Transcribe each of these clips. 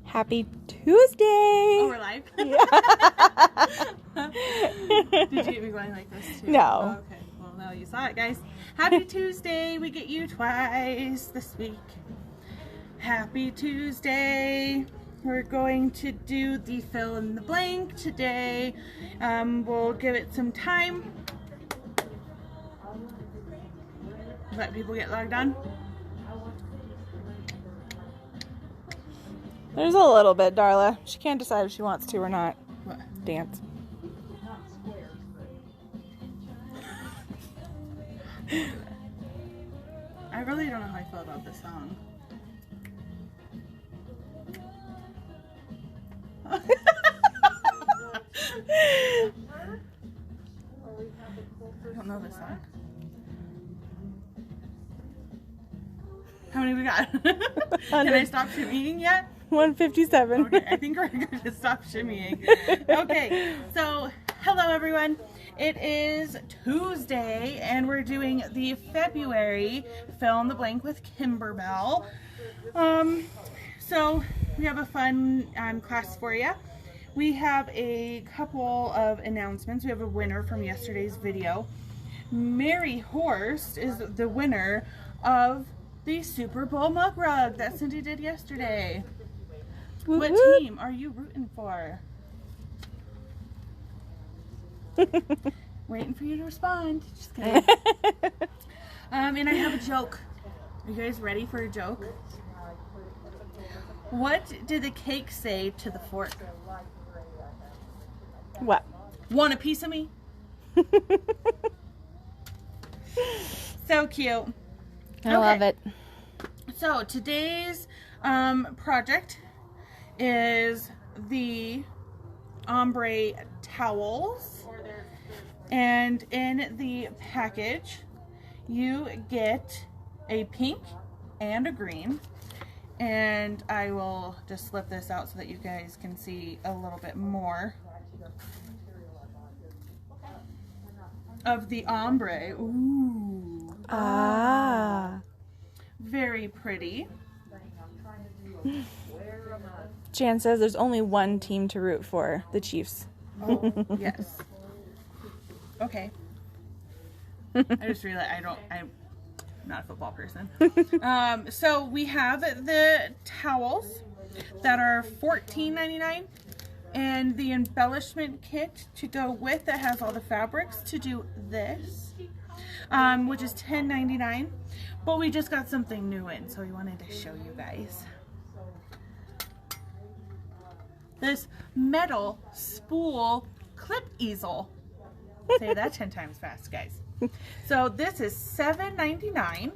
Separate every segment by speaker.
Speaker 1: Happy Tuesday!
Speaker 2: Oh, we're live?
Speaker 1: Yeah.
Speaker 2: Did you get me going like this too?
Speaker 1: No.
Speaker 2: Oh, okay. Well, now you saw it, guys. Happy Tuesday. We get you twice this week. Happy Tuesday. We're going to do the fill in the blank today. We'll give it some time. Let people get logged on.
Speaker 1: There's a little bit, Darla. She can't decide if she wants to or not.
Speaker 2: What?
Speaker 1: Dance.
Speaker 2: I really don't know how I feel about this song. I don't know this song. How many we got? Can I stop shimmying yet?
Speaker 1: 157.
Speaker 2: Okay, I think we're going to stop shimmying. Okay, so hello everyone. It is Tuesday and we're doing the February fill in the blank with Kimberbell. So we have a fun class for you. We have a couple of announcements. We have a winner from yesterday's video. Mary Horst is the winner of the Super Bowl mug rug that Cindy did yesterday.
Speaker 1: Woo
Speaker 2: What
Speaker 1: woo.
Speaker 2: team are you rooting for? Waiting for you to respond. Just kidding. And I have a joke. Are you guys ready for a joke? What did the cake say to the fork?
Speaker 1: What?
Speaker 2: Want a piece of me? So cute.
Speaker 1: I love it.
Speaker 2: So today's project is the ombre towels, and in the package you get a pink and a green, and I will just slip this out so that you guys can see a little bit more of the ombre. Ooh.
Speaker 1: Ah.
Speaker 2: Very pretty.
Speaker 1: Jan says there's only one team to root for, the Chiefs.
Speaker 2: Oh, yes. Okay. I just realized I'm not a football person. So we have the towels that are $14.99 and the embellishment kit to go with that has all the fabrics to do this, which is $10.99. But we just got something new in, so we wanted to show you guys. This metal spool clip easel. Say that 10 times fast, guys. So this is $7.99,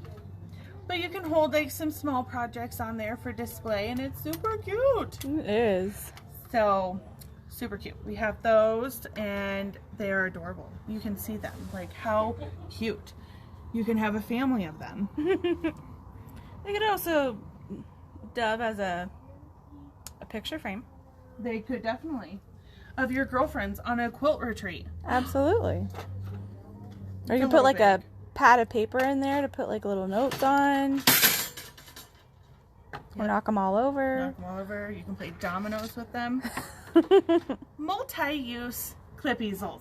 Speaker 2: but you can hold like some small projects on there for display, and it's super cute.
Speaker 1: It is.
Speaker 2: So super cute. We have those, and they are adorable. You can see them. Like, how cute. You can have a family of them.
Speaker 1: They could also dove as a picture frame.
Speaker 2: They could definitely. Of your girlfriends on a quilt retreat.
Speaker 1: Absolutely. Or you
Speaker 2: It's
Speaker 1: can
Speaker 2: a
Speaker 1: put like
Speaker 2: little
Speaker 1: a pad of paper in there to put like little notes on. Or knock them all over.
Speaker 2: Knock them all over. You can play dominoes with them. Multi-use clip easels.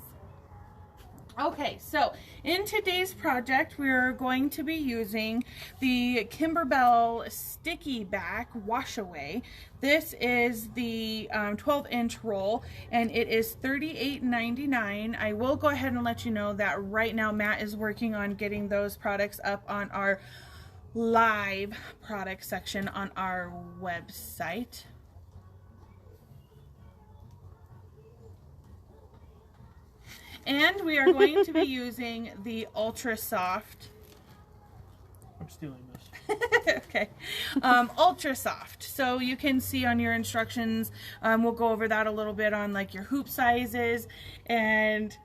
Speaker 2: Okay, so in today's project, we're going to be using the Kimberbell Sticky Back Washaway. This is the 12-inch roll, and it is $38.99. I will go ahead and let you know that right now Matt is working on getting those products up on our live product section on our website. And we are going to be using the Ultra Soft.
Speaker 3: I'm stealing this.
Speaker 2: Okay. Ultra Soft. So you can see on your instructions, we'll go over that a little bit on like your hoop sizes and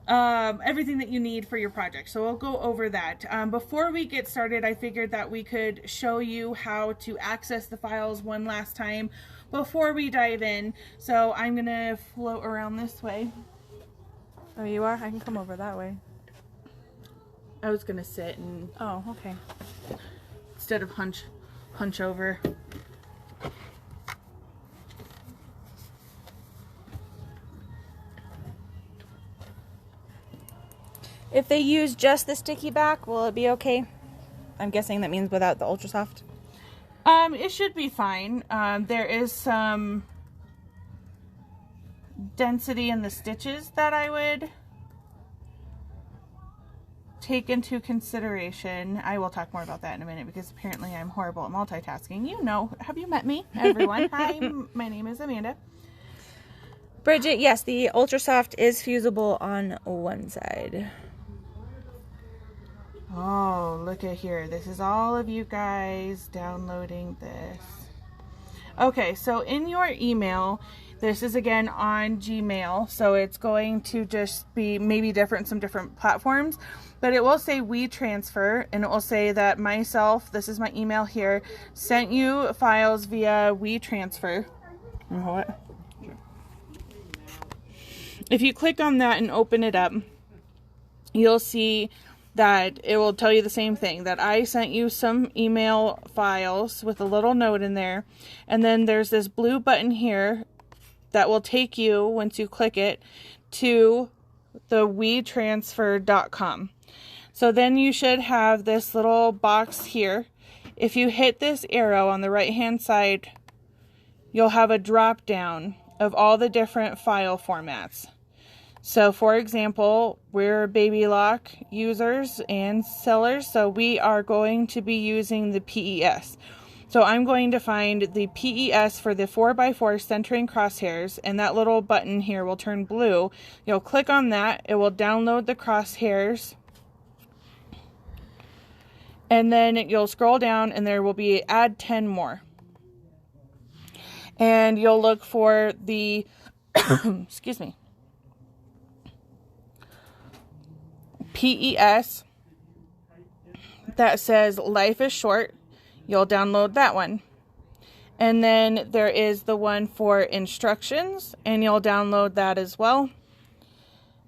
Speaker 2: everything that you need for your project. So we'll go over that. Before we get started, I figured that we could show you how to access the files one last time before we dive in. So I'm going to float around this way.
Speaker 1: Oh, you are? I can come over that way.
Speaker 2: I was gonna sit and
Speaker 1: Oh, okay.
Speaker 2: instead of hunch over.
Speaker 1: If they use just the sticky back, will it be okay? I'm guessing that means without the Ultra Soft.
Speaker 2: It should be fine. There is some density in the stitches that I would take into consideration. I will talk more about that in a minute because apparently I'm horrible at multitasking. You know, have you met me, everyone? Hi, my name is Amanda.
Speaker 1: Bridget, yes, the Ultra Soft is fusible on one side.
Speaker 2: Oh, look at here. This is all of you guys downloading this. Okay, so in your email, this is again on Gmail, so it's going to just be maybe some different platforms, but it will say WeTransfer, and it will say that myself, this is my email here, sent you files via WeTransfer. What? If you click on that and open it up, you'll see that it will tell you the same thing, that I sent you some email files with a little note in there, and then there's this blue button here that will take you, once you click it, to the WeTransfer.com. So then you should have this little box here. If you hit this arrow on the right hand side, you'll have a drop down of all the different file formats. So for example, we're Baby Lock users and sellers, so we are going to be using the PES. So I'm going to find the PES for the 4x4 centering crosshairs, and that little button here will turn blue. You'll click on that, it will download the crosshairs, and then you'll scroll down and there will be add 10 more. And you'll look for the, excuse me, PES that says Life is Short. You'll download that one. And then there is the one for instructions, and you'll download that as well.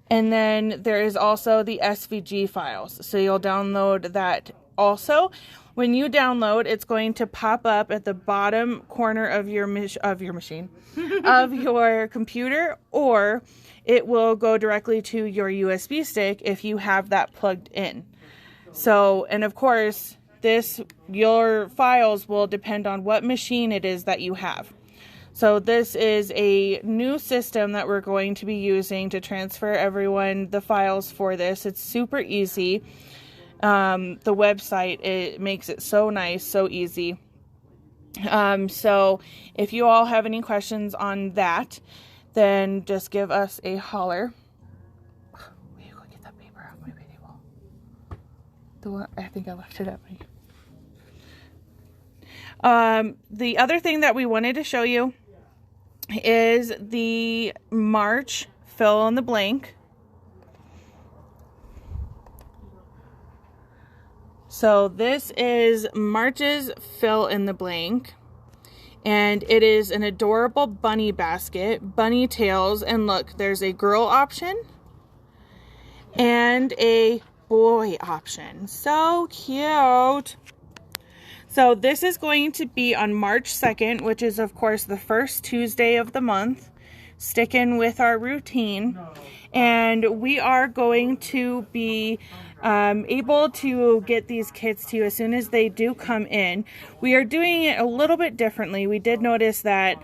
Speaker 2: And then there is also the SVG files, so you'll download that also. When you download, it's going to pop up at the bottom corner of your machine, of your computer, or it will go directly to your USB stick if you have that plugged in. So, and of course, your files will depend on what machine it is that you have. So this is a new system that we're going to be using to transfer everyone the files for this. It's super easy. The website, it makes it so nice, so easy. So if you all have any questions on that, then just give us a holler. Will you go get that paper off my table? The one, I think I left it at my... The other thing that we wanted to show you is the March fill in the blank. So this is March's fill in the blank, and it is an adorable bunny basket, bunny tails, and look, there's a girl option and a boy option. So cute. So this is going to be on March 2nd, which is of course the first Tuesday of the month, sticking with our routine. And we are going to be able to get these kits to you as soon as they do come in. We are doing it a little bit differently. We did notice that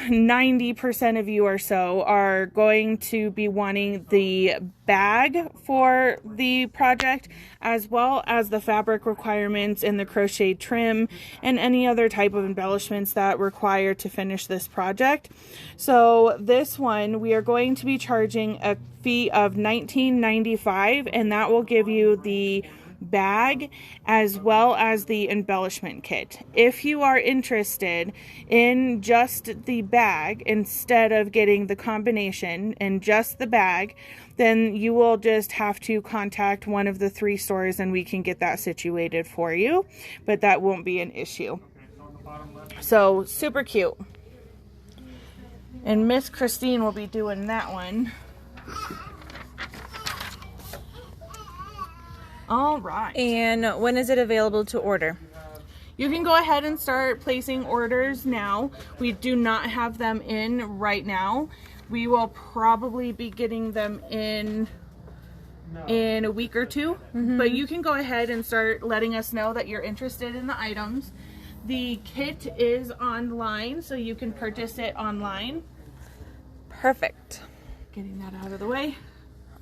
Speaker 2: 90% of you or so are going to be wanting the bag for the project, as well as the fabric requirements and the crochet trim and any other type of embellishments that require to finish this project. So this one, we are going to be charging a fee of $19.95, and that will give you the bag as well as the embellishment kit. If you are interested in just the bag instead of getting the combination and just the bag, then you will just have to contact one of the 3 stores and we can get that situated for you, but that won't be an issue. So super cute. And Miss Christine will be doing that one. All right.
Speaker 1: And when is it available to order?
Speaker 2: You can go ahead and start placing orders now. We do not have them in right now. We will probably be getting them in in a week or two. But you can go ahead and start letting us know that you're interested in the items. The kit is online, so you can purchase it online.
Speaker 1: Perfect.
Speaker 2: Getting that out of the way.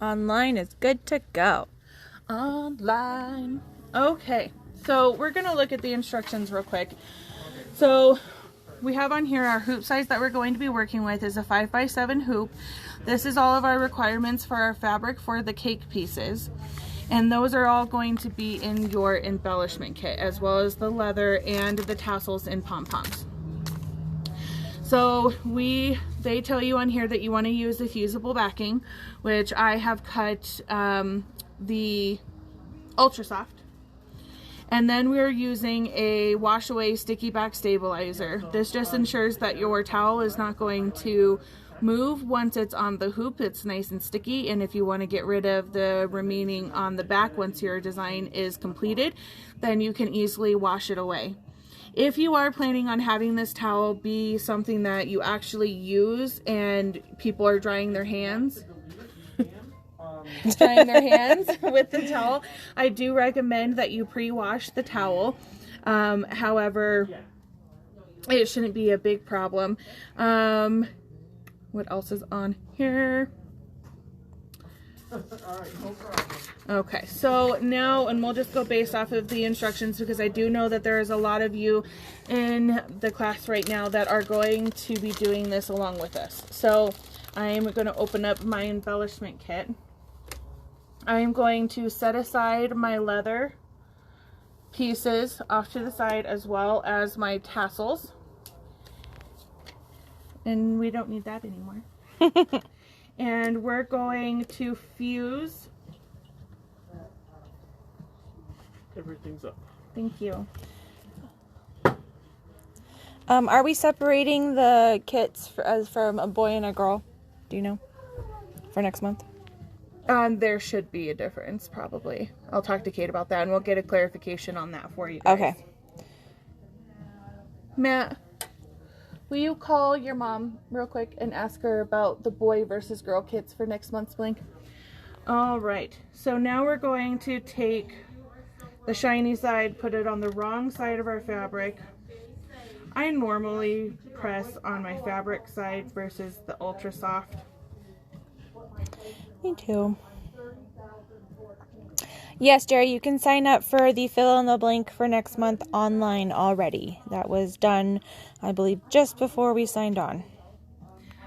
Speaker 1: Online is good to go.
Speaker 2: Online. Okay, so we're gonna look at the instructions real quick. So we have on here our hoop size that we're going to be working with is a 5x7 hoop. This is all of our requirements for our fabric for the cake pieces. And those are all going to be in your embellishment kit, as well as the leather and the tassels and pom-poms. So they tell you on here that you want to use the fusible backing, which I have cut the Ultra Soft. And then we're using a wash away sticky back stabilizer. This just ensures that your towel is not going to move once it's on the hoop. It's nice and sticky, and if you want to get rid of the remaining on the back once your design is completed, then you can easily wash it away. If you are planning on having this towel be something that you actually use and people are drying their hands with the towel, I do recommend that you pre-wash the towel. However, it shouldn't be a big problem. What else is on here? Okay, so now, and we'll just go based off of the instructions, because I do know that there is a lot of you in the class right now that are going to be doing this along with us. So I'm going to open up my embellishment kit. I'm going to set aside my leather pieces off to the side, as well as my tassels. And we don't need that anymore. And we're going to fuse.
Speaker 3: Everything's up.
Speaker 2: Thank you.
Speaker 1: Are we separating the kits from a boy and a girl? Do you know? For next month?
Speaker 2: There should be a difference, probably. I'll talk to Kate about that, and we'll get a clarification on that for you guys.
Speaker 1: Okay.
Speaker 2: Matt, will you call your mom real quick and ask her about the boy versus girl kits for next month's blank? All right. So now we're going to take the shiny side, put it on the wrong side of our fabric. I normally press on my fabric side versus the Ultra Soft.
Speaker 1: Me too. Yes, Jerry, you can sign up for the fill in the blank for next month online already. That was done, I believe, just before we signed on.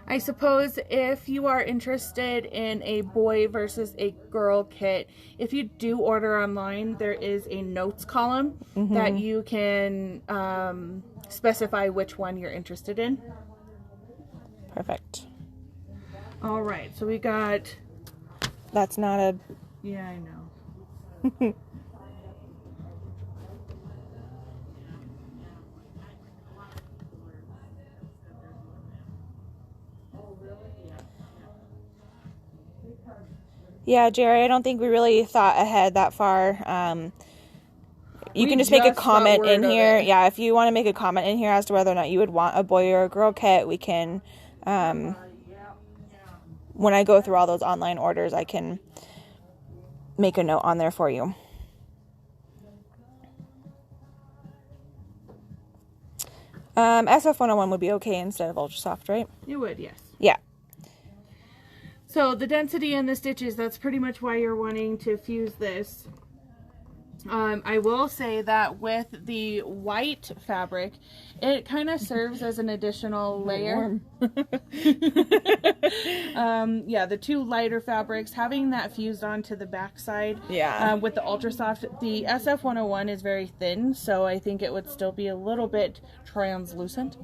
Speaker 2: I suppose if you are interested in a boy versus a girl kit, if you do order online, there is a notes column that you can specify which one you're interested in.
Speaker 1: Perfect.
Speaker 2: All right, so we got...
Speaker 1: That's not a...
Speaker 2: Yeah, I know.
Speaker 1: Yeah, Jerry, I don't think we really thought ahead that far. You can just make a comment in here. Yeah, if you want to make a comment in here as to whether or not you would want a boy or a girl kit, we can, when I go through all those online orders, I can make a note on there for you. SF 101 would be okay instead of Ultra Soft, right?
Speaker 2: You would, yes.
Speaker 1: Yeah.
Speaker 2: So the density in the stitches, that's pretty much why you're wanting to fuse this. I will say that with the white fabric, it kind of serves as an additional layer. Yeah, the two lighter fabrics, having that fused onto the back side.
Speaker 1: Yeah.
Speaker 2: With the Ultra Soft, the SF 101 is very thin, so I think it would still be a little bit translucent.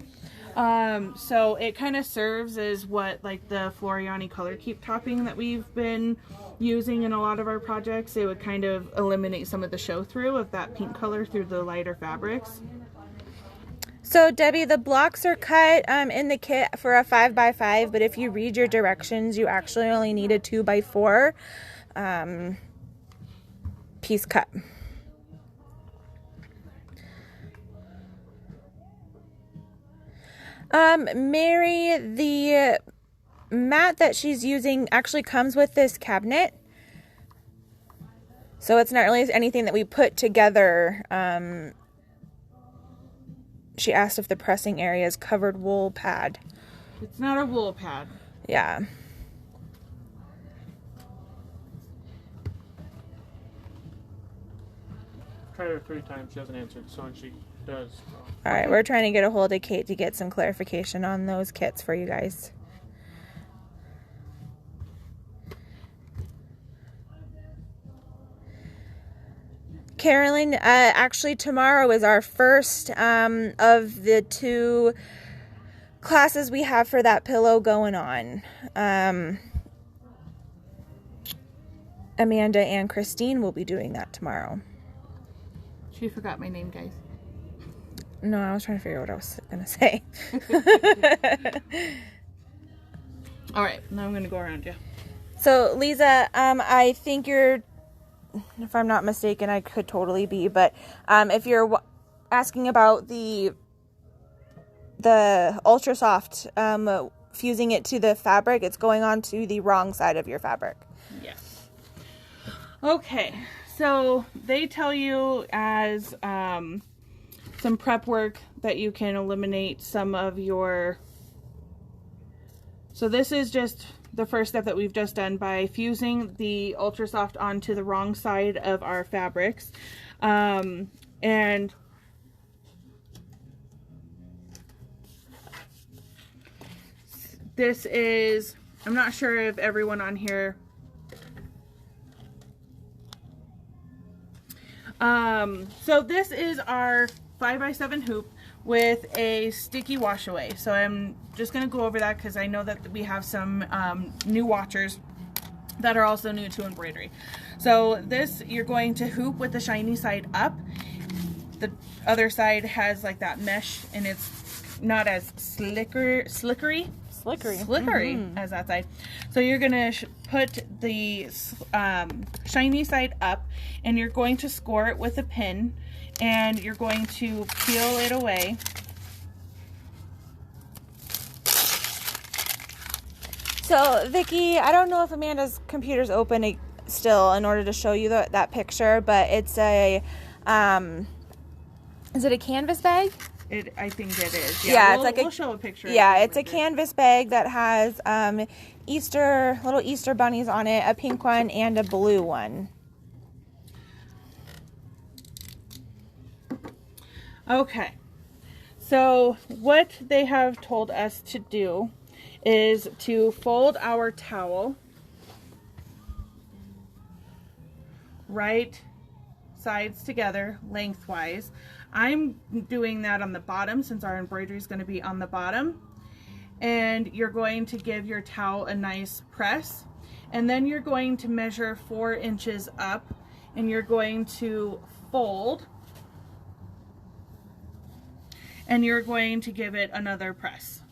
Speaker 2: So it kind of serves as what, like the Floriani color keep topping that we've been using in a lot of our projects. It would kind of eliminate some of the show through of that pink color through the lighter fabrics.
Speaker 1: So Debbie, the blocks are cut in the kit for a 5x5, but if you read your directions, you actually only need a 2x4 piece cut. Mary, the mat that she's using actually comes with this cabinet. So it's not really anything that we put together. She asked if the pressing area is covered wool pad.
Speaker 2: It's not a wool pad.
Speaker 1: Yeah.
Speaker 3: Tried her 3 times. She hasn't answered. So when she does.
Speaker 1: All right, we're trying to get a hold of Kate to get some clarification on those kits for you guys. Carolyn, actually tomorrow is our first of the 2 classes we have for that pillow going on. Amanda and Christine will be doing that tomorrow.
Speaker 2: She forgot my name, guys.
Speaker 1: No, I was trying to figure out what I was going to say.
Speaker 2: All right, now I'm going to go around you.
Speaker 1: So, Lisa, I think you're, if I'm not mistaken, I could totally be, but if you're asking about the Ultra Soft, fusing it to the fabric, it's going on to the wrong side of your fabric.
Speaker 2: Yes. Okay, so they tell you as some prep work that you can eliminate some of your, so this is just the first step that we've just done by fusing the Ultra Soft onto the wrong side of our fabrics. And this is, I'm not sure if everyone on here, so this is our 5x7 hoop with a sticky wash away. So I'm just going to go over that because I know that we have some new watchers that are also new to embroidery. So this, you're going to hoop with the shiny side up. The other side has like that mesh and it's not as slickery as that side. So you're gonna put the shiny side up and you're going to score it with a pin and you're going to peel it away.
Speaker 1: So Vicki, I don't know if Amanda's computer's open still in order to show you that picture, but it's a, is it a canvas bag?
Speaker 2: I think it is.
Speaker 1: Yeah, it's like
Speaker 2: we'll show a picture.
Speaker 1: Yeah, it's a canvas bag that has little Easter bunnies on it, a pink one and a blue one.
Speaker 2: Okay, so what they have told us to do is to fold our towel right sides together lengthwise. I'm doing that on the bottom since our embroidery is going to be on the bottom. And you're going to give your towel a nice press. And then you're going to measure 4 inches up and you're going to fold. And you're going to give it another press.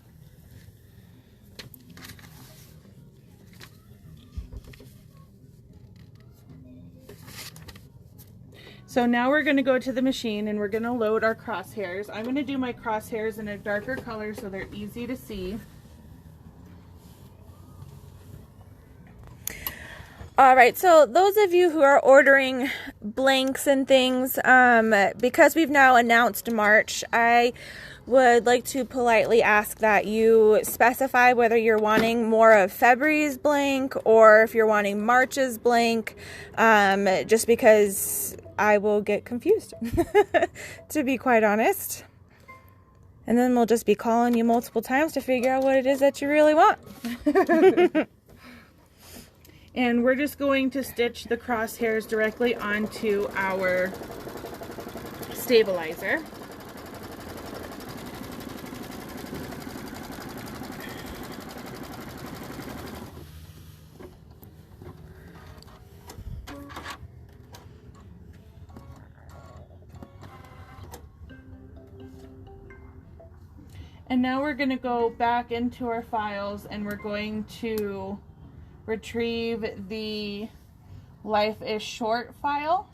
Speaker 2: So now we're going to go to the machine and we're going to load our crosshairs. I'm going to do my crosshairs in a darker color so they're easy to see.
Speaker 1: All right, so those of you who are ordering blanks and things, because we've now announced March, I would like to politely ask that you specify whether you're wanting more of February's blank or if you're wanting March's blank, just because I will get confused, to be quite honest. And then we'll just be calling you multiple times to figure out what it is that you really want.
Speaker 2: And we're just going to stitch the crosshairs directly onto our stabilizer. And now we're going to go back into our files and we're going to retrieve the Life is Short file.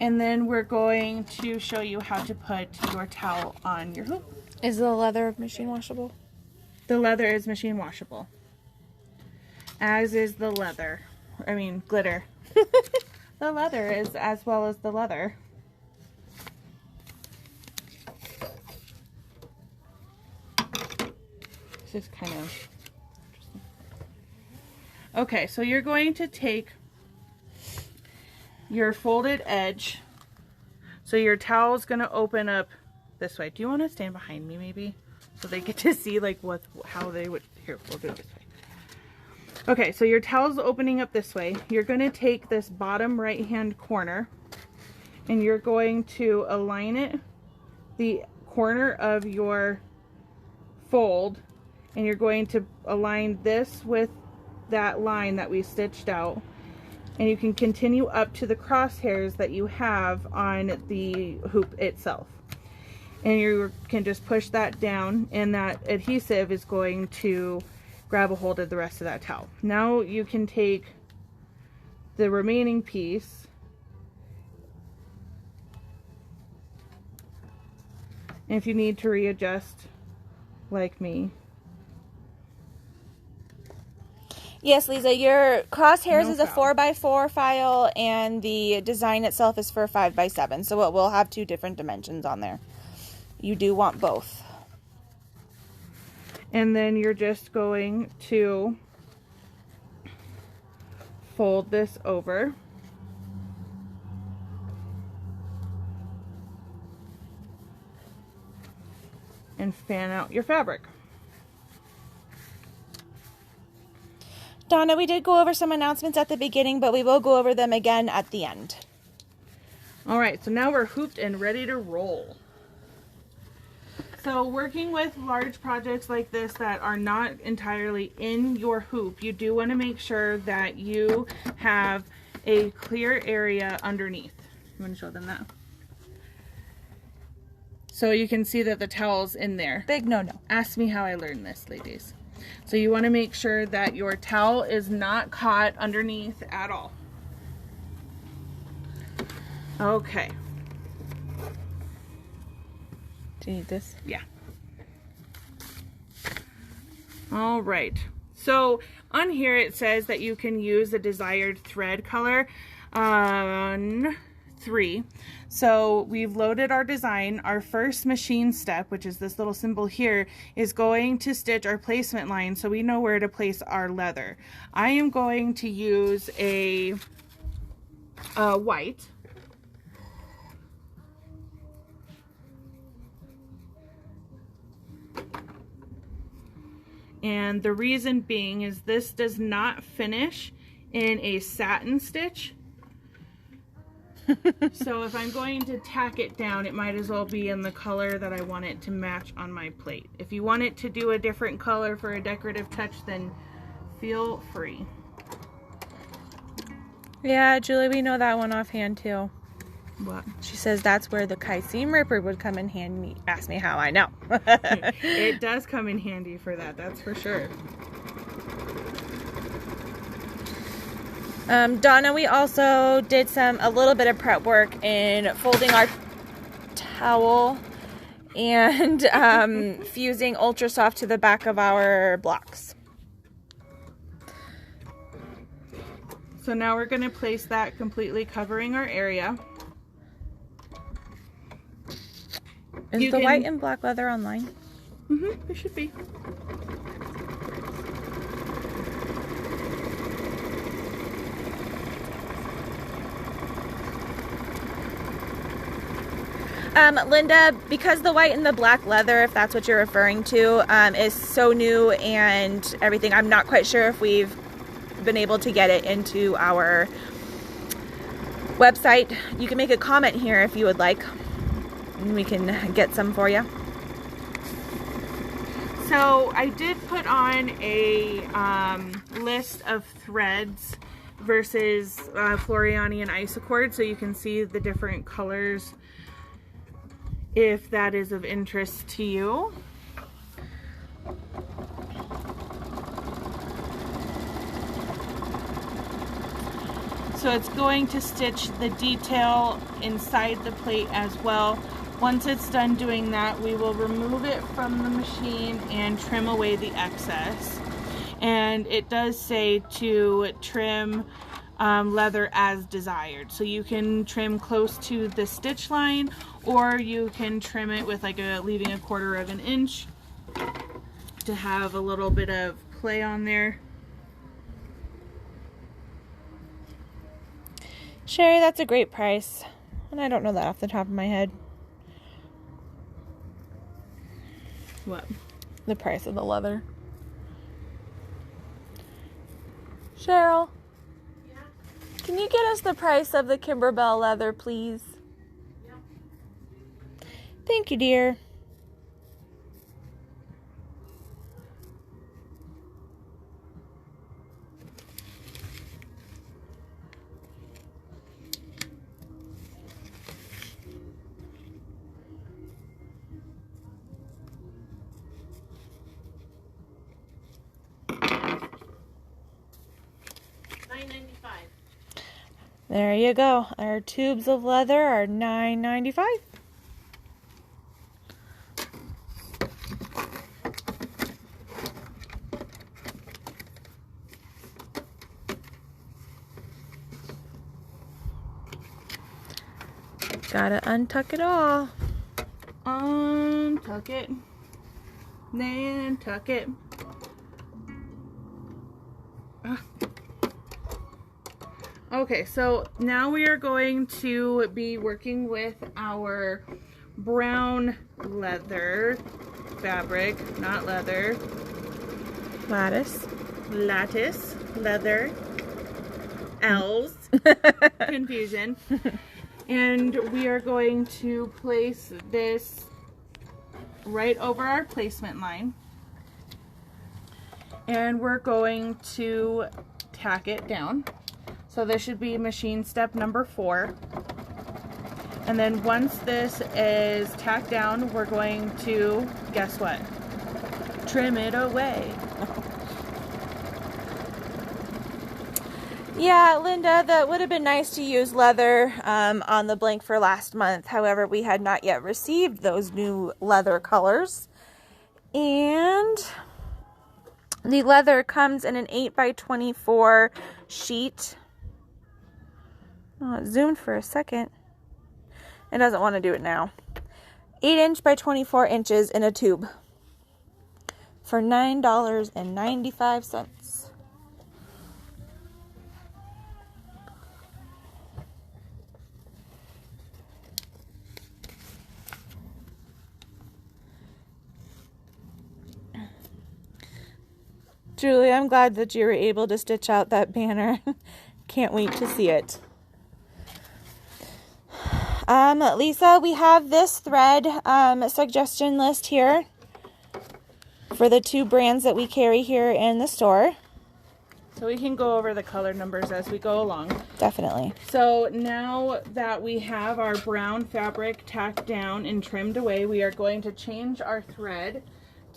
Speaker 2: And then we're going to show you how to put your towel on your hoop.
Speaker 1: Is the leather machine washable?
Speaker 2: The leather is machine washable. as is the leather. I mean, glitter. The leather is as well as the leather. This is kind of interesting. Okay, so you're going to take your folded edge. So your towel is going to open up this way. Do you want to stand behind me maybe? So they get to see like how they would, here, we'll do it this way. Okay, so your towel's opening up this way. You're going to take this bottom right hand corner and you're going to align it, the corner of your fold, and you're going to align this with that line that we stitched out. And you can continue up to the crosshairs that you have on the hoop itself. And you can just push that down and that adhesive is going to grab a hold of the rest of that towel. Now you can take the remaining piece and if you need to readjust like me.
Speaker 1: Yes, Lisa, your crosshairs
Speaker 2: No
Speaker 1: is a
Speaker 2: foul.
Speaker 1: 4x4 file and the design itself is for 5x7, so it will have two different dimensions on there. You do want both.
Speaker 2: And then you're just going to fold this over. And fan out your fabric.
Speaker 1: Donna, we did go over some announcements at the beginning, but we will go over them again at the end.
Speaker 2: All right, so now we're hooped and ready to roll. So working with large projects like this that are not entirely in your hoop, you do want to make sure that you have a clear area underneath. You want to show them that? So you can see that the towel's in there.
Speaker 1: Big no-no.
Speaker 2: Ask me how I learned this, ladies. So you want to make sure that your towel is not caught underneath at all. Okay.
Speaker 1: Do you need this?
Speaker 2: Yeah. All right. So on here it says that you can use the desired thread color on 3. So we've loaded our design. Our first machine step, which is this little symbol here, is going to stitch our placement line so we know where to place our leather. I am going to use a white. And the reason being is this does not finish in a satin stitch. So if I'm going to tack it down, it might as well be in the color that I want it to match on my plate. If you want it to do a different color for a decorative touch, then feel free.
Speaker 1: Yeah, Julie, we know that one offhand too.
Speaker 2: What?
Speaker 1: She says that's where the Kai seam ripper would come in handy. Ask me how I know.
Speaker 2: It does come in handy for that, that's for sure.
Speaker 1: Donna, we also did a little bit of prep work in folding our towel and fusing Ultra Soft to the back of our blocks.
Speaker 2: So now we're going to place that completely covering our area.
Speaker 1: Is the white and black leather online?
Speaker 2: Mm-hmm, it should be.
Speaker 1: Linda, because the white and the black leather, if that's what you're referring to, is so new and everything, I'm not quite sure if we've been able to get it into our website. You can make a comment here if you would like, and we can get some for you.
Speaker 2: So I did put on a list of threads versus Floriani and Isocord, so you can see the different colors if that is of interest to you. So it's going to stitch the detail inside the plate as well. Once it's done doing that, we will remove it from the machine and trim away the excess. and it does say to trim leather as desired. So you can trim close to the stitch line, or you can trim it with like leaving 1/4 of an inch to have a little bit of play on there.
Speaker 1: Sherry, that's a great price. And I don't know that off the top of my head.
Speaker 2: What?
Speaker 1: The price of the leather. Cheryl? Yeah? Can you get us the price of the Kimberbell leather, please? Yeah. Thank you, dear. There you go. Our tubes of leather are $9.95. Gotta untuck it all.
Speaker 2: Untuck it. Then tuck it. Okay, so now we are going to be working with our brown leather fabric, not leather.
Speaker 1: Lattice.
Speaker 2: Lattice, leather, L's, confusion. And we are going to place this right over our placement line. And we're going to tack it down. So this should be machine step number 4. And then once this is tacked down, we're going to, guess what? Trim it away.
Speaker 1: Yeah, Linda, that would have been nice to use leather on the blank for last month. However, we had not yet received those new leather colors. And the leather comes in an 8x24 sheet. Oh, it zoomed for a second. It doesn't want to do it now. 8 inch by 24 inches in a tube for $9.95. Julie, I'm glad that you were able to stitch out that banner. Can't wait to see it. Lisa, we have this thread suggestion list here for the 2 brands that we carry here in the store.
Speaker 2: So we can go over the color numbers as we go along.
Speaker 1: Definitely.
Speaker 2: So now that we have our brown fabric tacked down and trimmed away, we are going to change our thread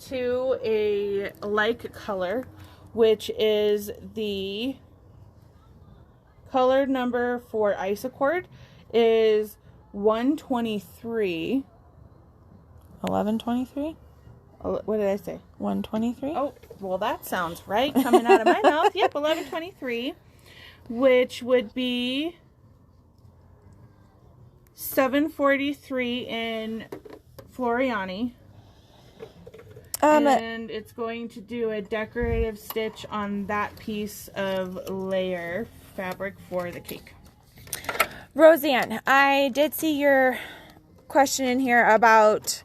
Speaker 2: to a like color, which is the color number for Isocord is 123.
Speaker 1: 1123?
Speaker 2: What did I say?
Speaker 1: 123?
Speaker 2: Oh, well, that sounds right coming out of my mouth. Yep, 1123, which would be 743 in Floriani. And it's going to do a decorative stitch on that piece of layer fabric for the cake.
Speaker 1: Roseanne, I did see your question in here about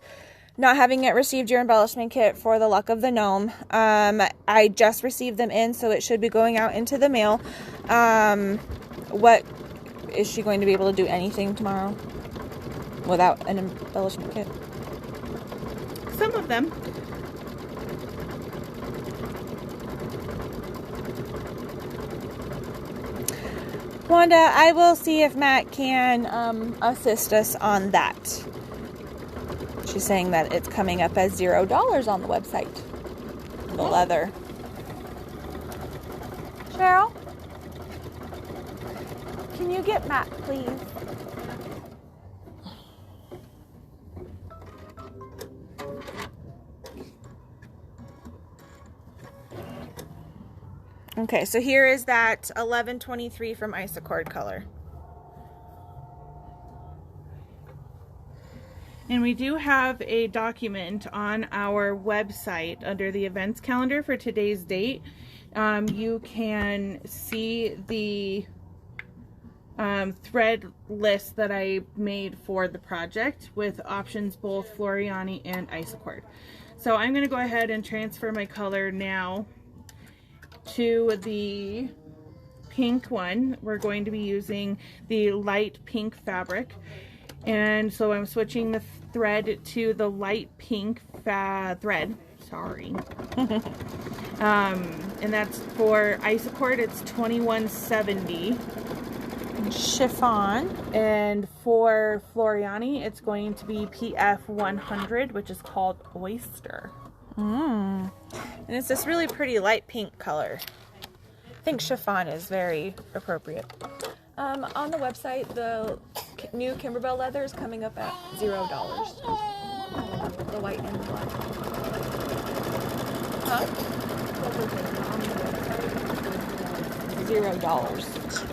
Speaker 1: not having yet received your embellishment kit for the Luck of the Gnome. I just received them in, so it should be going out into the mail. What is she going to be able to do anything tomorrow without an embellishment kit?
Speaker 2: Some of them.
Speaker 1: Wanda, I will see if Matt can assist us on that. She's saying that it's coming up as $0 on the website. The leather. Cheryl? Can you get Matt, please? Okay, so here is that 1123 from Isocord color.
Speaker 2: And we do have a document on our website under the events calendar for today's date. You can see the thread list that I made for the project with options both Floriani and Isocord. So I'm going to go ahead and transfer my color now to the pink one. We're going to be using the light pink fabric. And so I'm switching the thread to the light pink thread. Sorry. And that's for Isocord, it's 2170.
Speaker 1: Chiffon.
Speaker 2: And for Floriani, it's going to be PF 100, which is called Oyster.
Speaker 1: And it's this really pretty light pink color. I think chiffon is very appropriate. On the website, the new Kimberbell leather is coming up at $0. The white and the black. Huh? $0.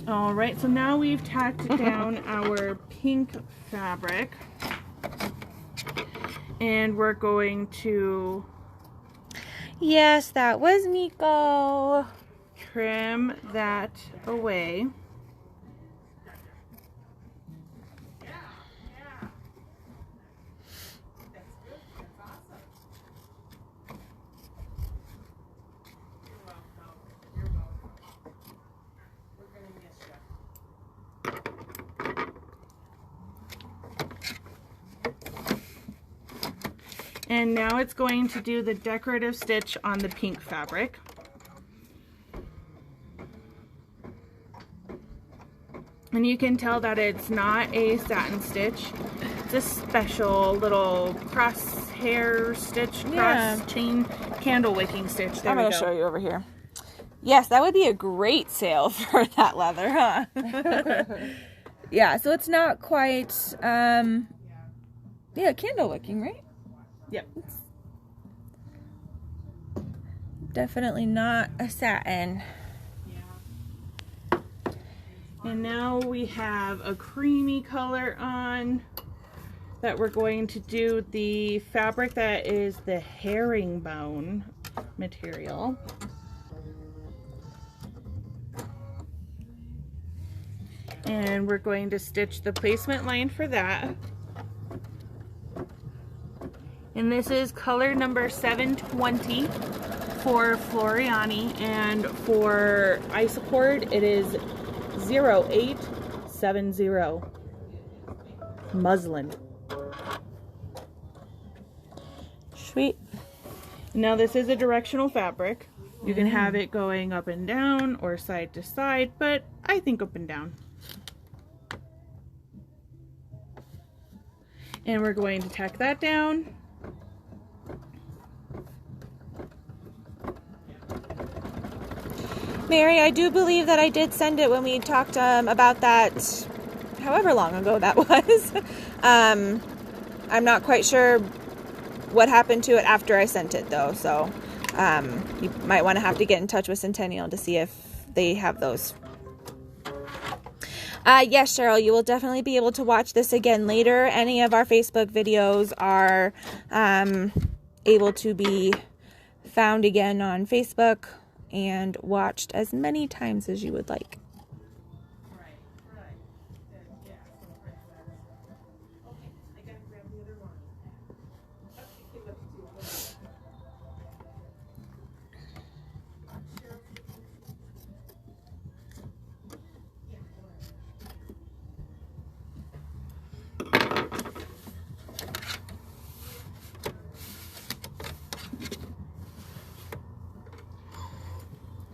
Speaker 2: All right, so now we've tacked down our pink fabric, and we're going to...
Speaker 1: Yes, that was Nico.
Speaker 2: Trim that away. And now it's going to do the decorative stitch on the pink fabric. And you can tell that it's not a satin stitch. It's a special little cross hair stitch, cross chain candle wicking stitch. There
Speaker 1: I'm going to show you over here. Yes, that would be a great sale for that leather, huh? Yeah, so it's not quite, candle wicking, right?
Speaker 2: Yep.
Speaker 1: It's definitely not a satin.
Speaker 2: And now we have a creamy color on that we're going to do the fabric that is the herringbone material. And we're going to stitch the placement line for that. And this is color number 720 for Floriani, and for Isocord it is 0870 muslin.
Speaker 1: Sweet.
Speaker 2: Now this is a directional fabric. You can have it going up and down or side to side, but I think up and down. And we're going to tack that down.
Speaker 1: Mary, I do believe that I did send it when we talked about that, however long ago that was. I'm not quite sure what happened to it after I sent it, though, so you might want to have to get in touch with Centennial to see if they have those. Yes, Cheryl, you will definitely be able to watch this again later. Any of our Facebook videos are able to be found again on Facebook and watched as many times as you would like.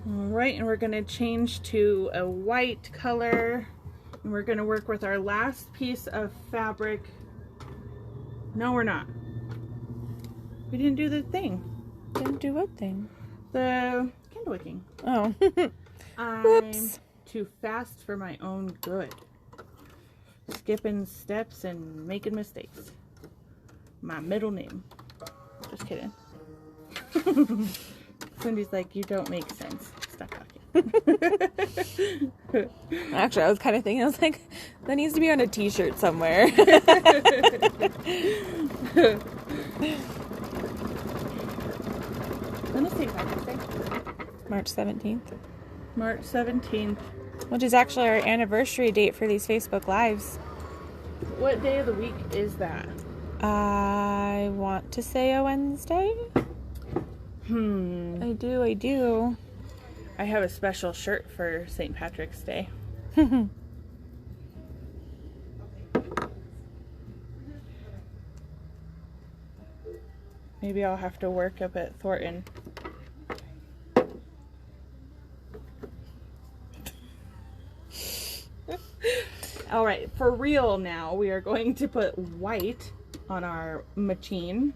Speaker 2: Alright, and we're going to change to a white color, and we're going to work with our last piece of fabric. No, we're not. We didn't do the thing.
Speaker 1: Didn't do what thing?
Speaker 2: The candle wicking.
Speaker 1: Oh.
Speaker 2: I'm too fast for my own good. Skipping steps and making mistakes. My middle name. Just kidding. Cindy's like, you don't make sense. Stop talking.
Speaker 1: Actually, I was kind of thinking, I was like, that needs to be on a t-shirt somewhere.
Speaker 2: When is St. Patrick's Day?
Speaker 1: March 17th.
Speaker 2: March 17th.
Speaker 1: Which is actually our anniversary date for these Facebook Lives.
Speaker 2: What day of the week is that?
Speaker 1: I want to say a Wednesday. I do.
Speaker 2: I have a special shirt for St. Patrick's Day. Maybe I'll have to work up at Thornton. All right, for real now, we are going to put white on our machine.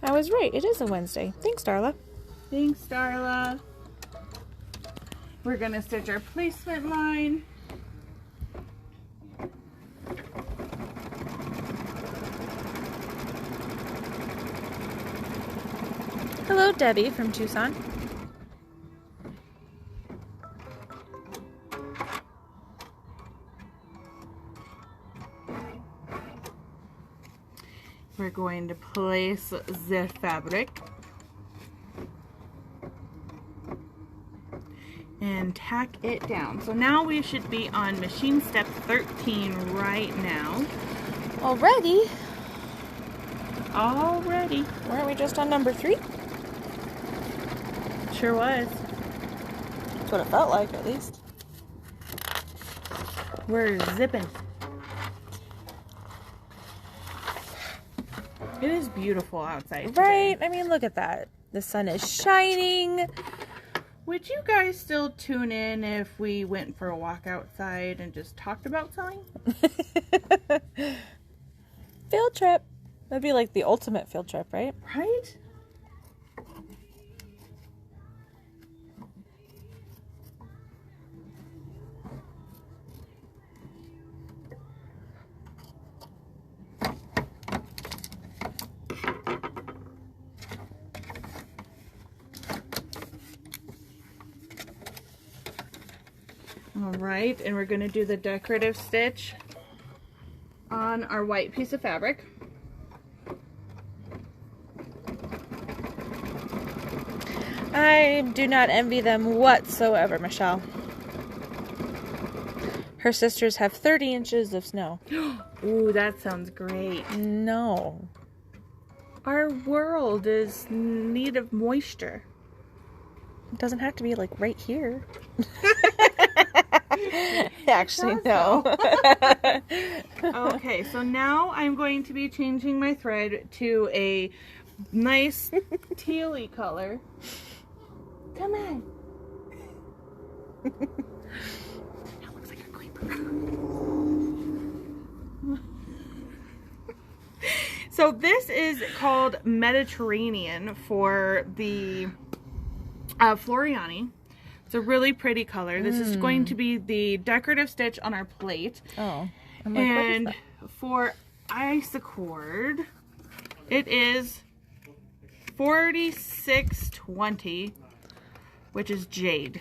Speaker 1: I was right. It is a Wednesday. Thanks, Darla.
Speaker 2: Thanks, Darla. We're going to stitch our placement line.
Speaker 1: Hello, Debbie from Tucson.
Speaker 2: We're going to place the fabric and tack it down. So now we should be on machine step 13 right now.
Speaker 1: Already? Weren't we just on number 3?
Speaker 2: Sure was.
Speaker 1: That's what it felt like, at least.
Speaker 2: We're zipping. It is beautiful outside today.
Speaker 1: Right? I mean, look at that. The sun is shining.
Speaker 2: Would you guys still tune in if we went for a walk outside and just talked about sewing?
Speaker 1: Field trip. That'd be like the ultimate field trip, right?
Speaker 2: Right? All right, and we're going to do the decorative stitch on our white piece of fabric.
Speaker 1: I do not envy them whatsoever, Michelle. Her sisters have 30 inches of snow.
Speaker 2: Ooh, that sounds great.
Speaker 1: No.
Speaker 2: Our world is in need of moisture.
Speaker 1: It doesn't have to be like right here. Actually, no.
Speaker 2: Okay, so now I'm going to be changing my thread to a nice tealy color. Come on. That looks like a creeper. So this is called Mediterranean for the Floriani. It's a really pretty color. This is going to be the decorative stitch on our plate.
Speaker 1: Oh. I'm like,
Speaker 2: And
Speaker 1: what is
Speaker 2: for Isacord, it is 4620, which is jade.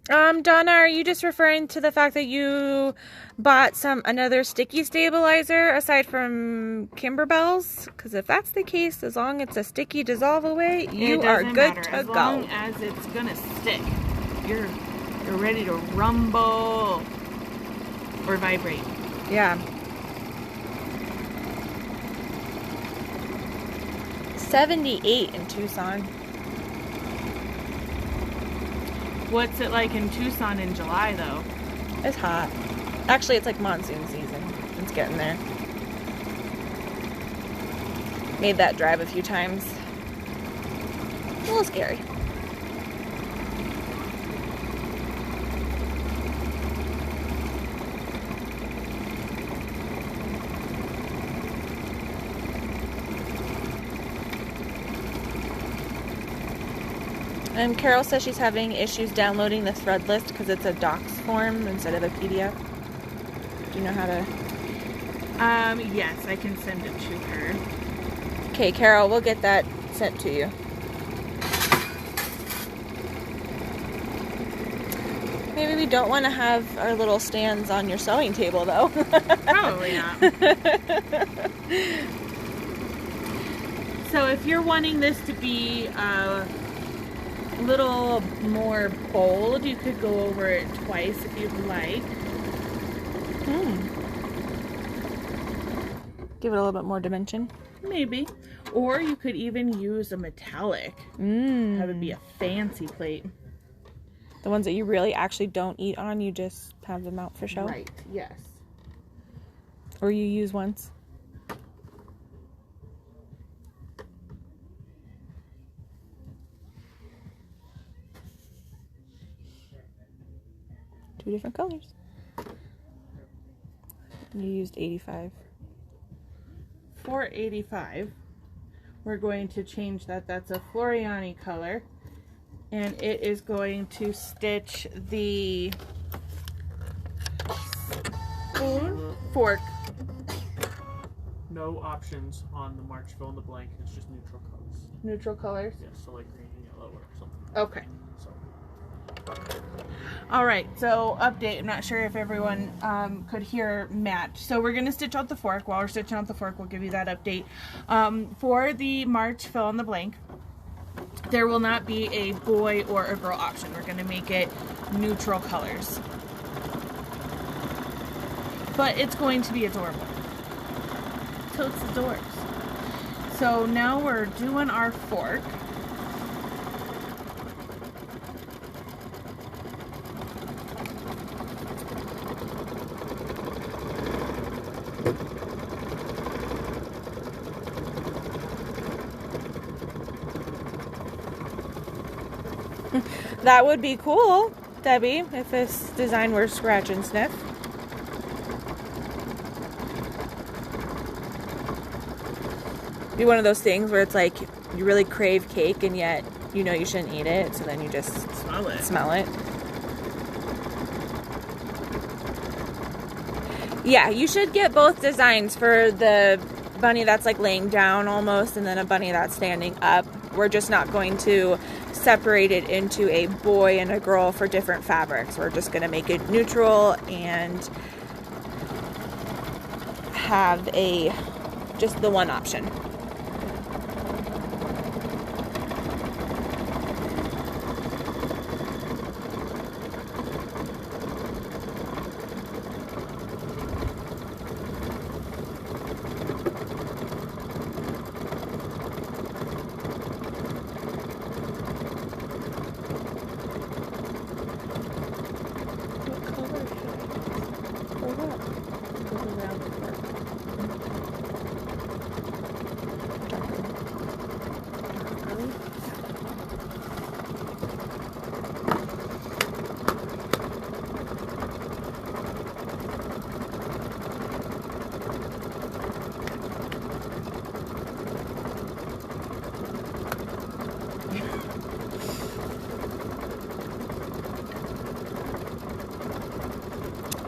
Speaker 1: Donna, are you just referring to the fact that you bought another sticky stabilizer aside from Kimberbell's? Because if that's the case, as long as it's a sticky dissolve away, you are good to
Speaker 2: as
Speaker 1: go.
Speaker 2: As long as it's gonna stick, you're ready to rumble or vibrate.
Speaker 1: Yeah. 78 in Tucson.
Speaker 2: What's it like in Tucson in July, though?
Speaker 1: It's hot. Actually, it's like monsoon season. It's getting there. Made that drive a few times. A little scary. Carol says she's having issues downloading the thread list because it's a docs form instead of a PDF. Do you know how to?
Speaker 2: Yes, I can send it to her.
Speaker 1: Okay, Carol, we'll get that sent to you. Maybe we don't want to have our little stands on your sewing table, though.
Speaker 2: Probably not. So if you're wanting this to be a little more bold, you could go over it twice if you'd like.
Speaker 1: Give it a little bit more dimension.
Speaker 2: Maybe. Or you could even use a metallic. Have it be a fancy plate.
Speaker 1: The ones that you really actually don't eat on, you just have them out for show?
Speaker 2: Right, yes.
Speaker 1: Or you use once? Two different colors. You used 85.
Speaker 2: For 85, we're going to change that. That's a Floriani color. And it is going to stitch the spoon fork.
Speaker 3: No options on the March fill in the blank. It's just neutral colors.
Speaker 2: Neutral colors?
Speaker 3: Yeah, so like green and yellow or something.
Speaker 2: Okay.
Speaker 3: So.
Speaker 2: All right, so update. I'm not sure if everyone could hear Matt. So we're going to stitch out the fork. While we're stitching out the fork, we'll give you that update. For the March fill in the blank, there will not be a boy or a girl option. We're going to make it neutral colors. But it's going to be adorable. So it's adorbs. So now we're doing our fork.
Speaker 1: That would be cool, Debbie, if this design were scratch and sniff. Be one of those things where it's like you really crave cake and yet you know you shouldn't eat it, so then you just smell it. Yeah, you should get both designs for the bunny that's like laying down almost and then a bunny that's standing up. We're just not going to separate it into a boy and a girl for different fabrics. We're just going to make it neutral and have just the one option.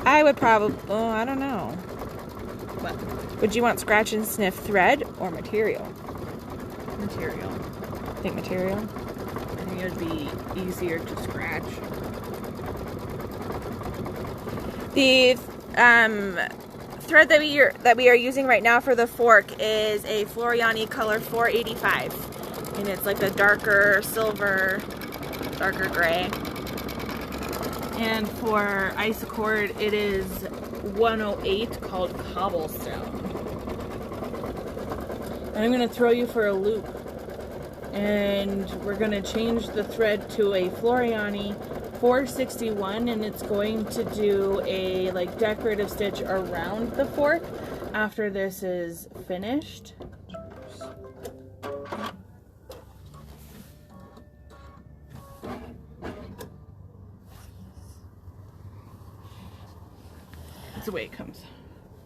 Speaker 1: I would probably, I don't know.
Speaker 2: What?
Speaker 1: Would you want scratch and sniff thread or material?
Speaker 2: Material.
Speaker 1: I think material.
Speaker 2: I think it would be easier to scratch.
Speaker 1: The thread that we are using right now for the fork is a Floriani color 485, and it's like a darker silver, darker gray.
Speaker 2: And for Isacord, it is 108 called Cobblestone. And I'm going to throw you for a loop. And we're going to change the thread to a Floriani 461, and it's going to do a like decorative stitch around the fork after this is finished. The way it comes.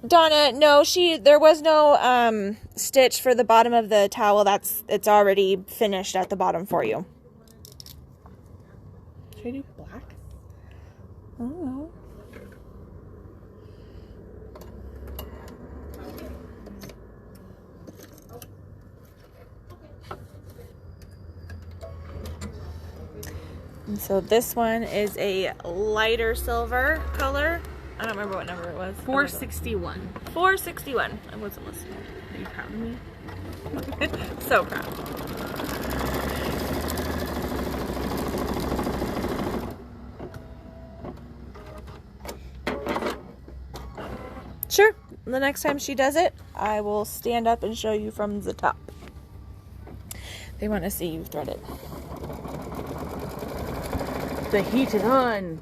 Speaker 1: Donna, no, there was no stitch for the bottom of the towel. It's already finished at the bottom for you.
Speaker 2: Should I do black?
Speaker 1: I don't know. And so this one is a lighter silver color. I don't remember what number it was.
Speaker 2: 461.
Speaker 1: 461. I wasn't listening.
Speaker 2: Are you proud of me?
Speaker 1: So proud. Sure. The next time she does it, I will stand up and show you from the top. They want to see you thread it.
Speaker 2: The heat is on.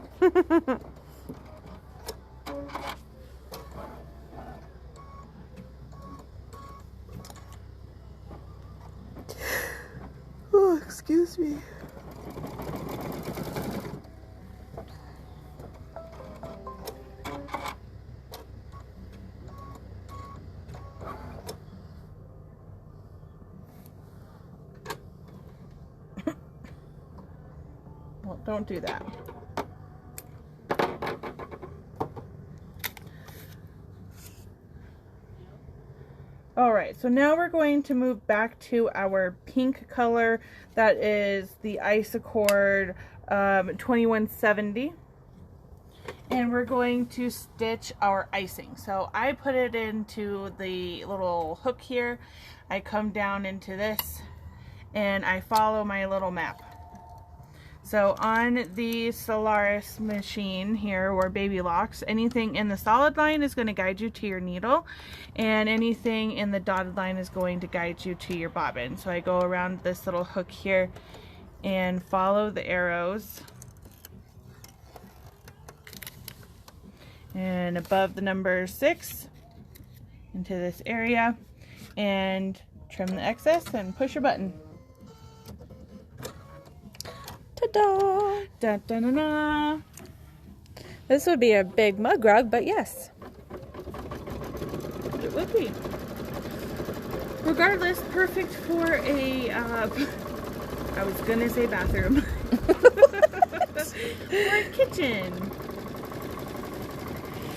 Speaker 1: Oh, excuse me.
Speaker 2: Well, don't do that. All right, so now we're going to move back to our pink color. That is the Isocord 2170. And we're going to stitch our icing. So I put it into the little hook here. I come down into this and I follow my little map. So on the Solaris machine here, or Baby Locks, anything in the solid line is going to guide you to your needle, and anything in the dotted line is going to guide you to your bobbin. So I go around this little hook here and follow the arrows. And above the number 6 into this area, and trim the excess and push your button.
Speaker 1: Ta-da!
Speaker 2: Da, da, da, da.
Speaker 1: This would be a big mug rug, but yes.
Speaker 2: It would be. Regardless, perfect for a, I was gonna say bathroom. For a kitchen.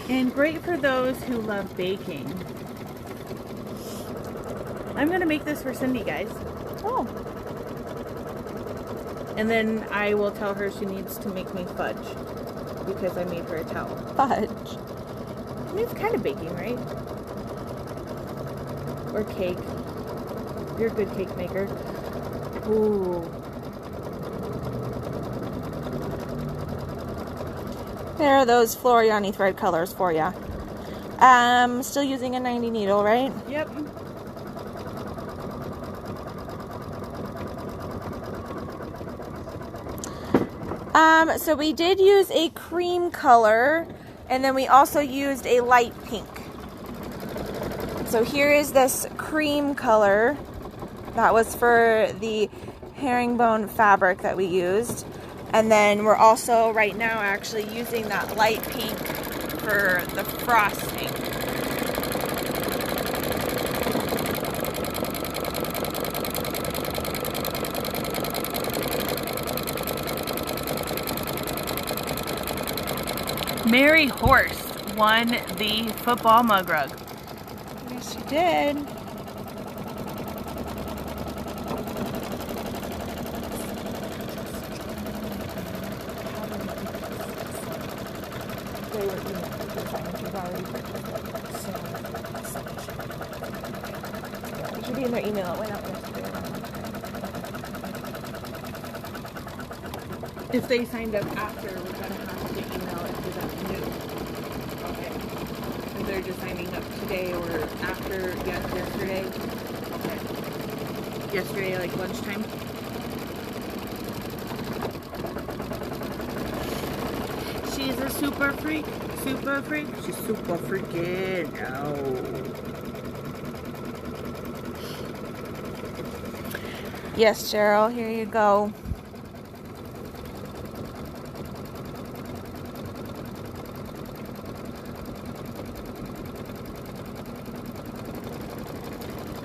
Speaker 2: And great for those who love baking. I'm gonna make this for Cindy, guys.
Speaker 1: Oh.
Speaker 2: And then I will tell her she needs to make me fudge because I made her a towel.
Speaker 1: Fudge.
Speaker 2: I mean, it's kind of baking, right? Or cake. You're a good cake maker. Ooh.
Speaker 1: There are those Floriani thread colors for ya. Still using a 90 needle, right?
Speaker 2: Yep.
Speaker 1: So we did use a cream color, and then we also used a light pink. So here is this cream color. That was for the herringbone fabric that we used. And then we're also right now actually using that light pink for the frosting.
Speaker 2: Mary Horse won the football mug rug.
Speaker 1: Yes, she did. They were she's already purchased it. So yeah, it should be in their email. It went out yesterday.
Speaker 2: If they signed up after, we're going to have to email it to them new. Okay. If they're just signing up today or after, yesterday. Okay. Yesterday, like lunchtime. She's a super freak. Super freak. She's super freaking. No.
Speaker 1: Yes, Cheryl, here you go.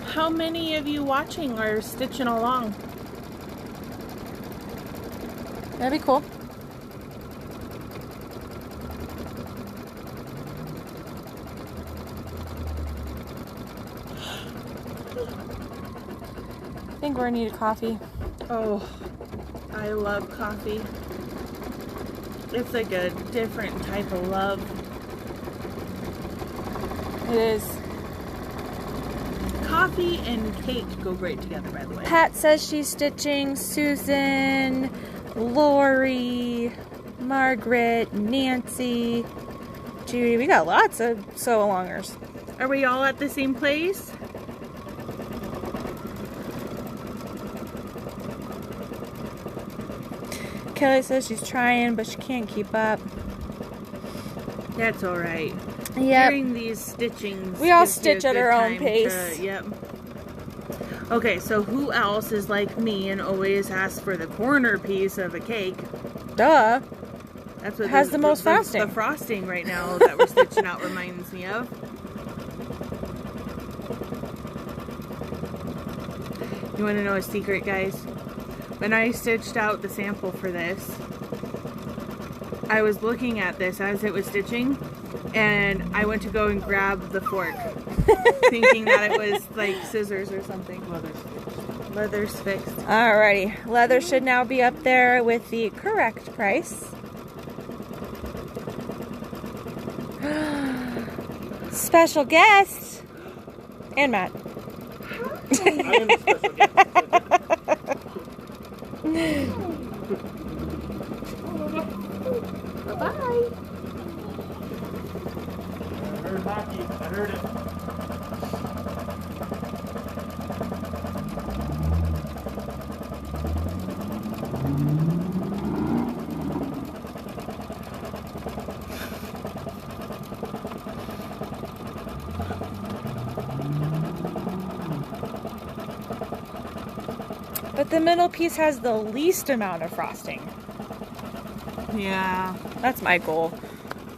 Speaker 2: How many of you watching are stitching along?
Speaker 1: That'd be cool. think we're in need of coffee.
Speaker 2: Oh, I love coffee. It's like a different type of love.
Speaker 1: It is.
Speaker 2: Coffee and cake go great together, by the way.
Speaker 1: Pat says she's stitching Susan, Lori, Margaret, Nancy, Judy. We got lots of sew-alongers.
Speaker 2: Are we all at the same place?
Speaker 1: Kelly says she's trying, but she can't keep up.
Speaker 2: That's all right.
Speaker 1: Yep.
Speaker 2: During these stitchings,
Speaker 1: We all
Speaker 2: gives you a
Speaker 1: stitch at
Speaker 2: good
Speaker 1: our own
Speaker 2: time
Speaker 1: pace.
Speaker 2: Yep. Okay, so who else is like me and always asks for the corner piece of a cake?
Speaker 1: Duh.
Speaker 2: That's what
Speaker 1: Has the most frosting.
Speaker 2: The frosting right now that we're stitching out reminds me of. You want to know a secret, guys? When I stitched out the sample for this, I was looking at this as it was stitching, and I went to go and grab the fork, thinking that it was like scissors or something. Leather's fixed.
Speaker 1: Alrighty. Leather should now be up there with the correct price. Special guest! And Matt.
Speaker 3: I am the special guest.
Speaker 2: Bye-bye.
Speaker 3: I heard hockey. I heard it.
Speaker 1: But the middle piece has the least amount of frosting.
Speaker 2: Yeah.
Speaker 1: That's my goal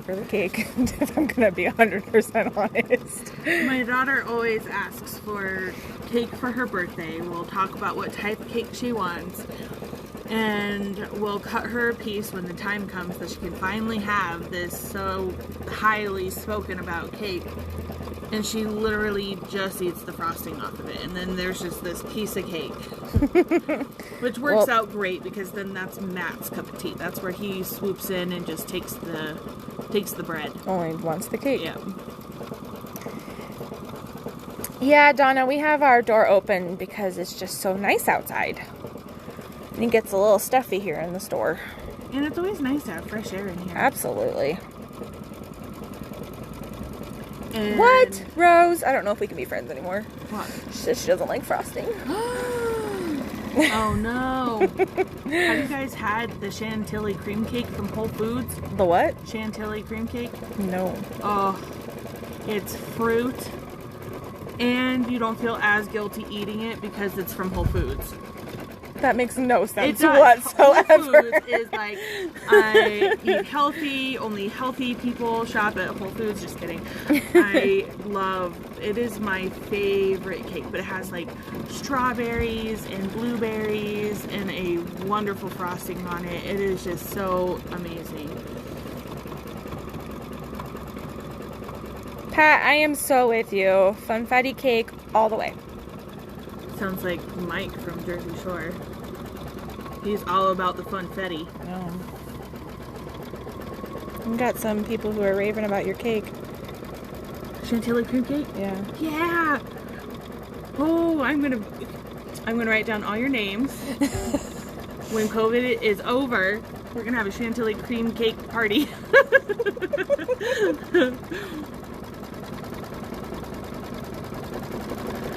Speaker 1: for the cake, if I'm gonna be 100% honest.
Speaker 2: My daughter always asks for cake for her birthday. We'll talk about what type of cake she wants. And we'll cut her a piece when the time comes that she can finally have this so highly spoken about cake. And she literally just eats the frosting off of it. And then there's just this piece of cake. Which works out great because then that's Matt's cup of tea. That's where he swoops in and just takes the bread.
Speaker 1: Only wants the cake.
Speaker 2: Yeah.
Speaker 1: Yeah, Donna, we have our door open because it's just so nice outside. And it gets a little stuffy here in the store.
Speaker 2: And it's always nice to have fresh air in here.
Speaker 1: Absolutely.
Speaker 2: And
Speaker 1: What? Rose? I don't know if we can be friends anymore.
Speaker 2: What?
Speaker 1: She says she doesn't like frosting.
Speaker 2: Oh no. Have you guys had the Chantilly cream cake from Whole Foods?
Speaker 1: The what?
Speaker 2: Chantilly cream cake?
Speaker 1: No.
Speaker 2: Oh, it's fruit. And you don't feel as guilty eating it because it's from Whole Foods.
Speaker 1: That makes no sense
Speaker 2: It does.
Speaker 1: whatsoever.
Speaker 2: Whole Foods is like, I eat healthy, only healthy people shop at Whole Foods. Just kidding. It is my favorite cake, but it has like strawberries and blueberries and a wonderful frosting on it. It is just so amazing.
Speaker 1: Pat, I am so with you. Funfetti cake all the way.
Speaker 2: Sounds like Mike from Jersey Shore. He's all about the funfetti.
Speaker 1: No. We've got some people who are raving about your cake.
Speaker 2: Chantilly cream cake?
Speaker 1: Yeah.
Speaker 2: Yeah. Oh, I'm gonna write down all your names. When COVID is over, we're gonna have a Chantilly cream cake party.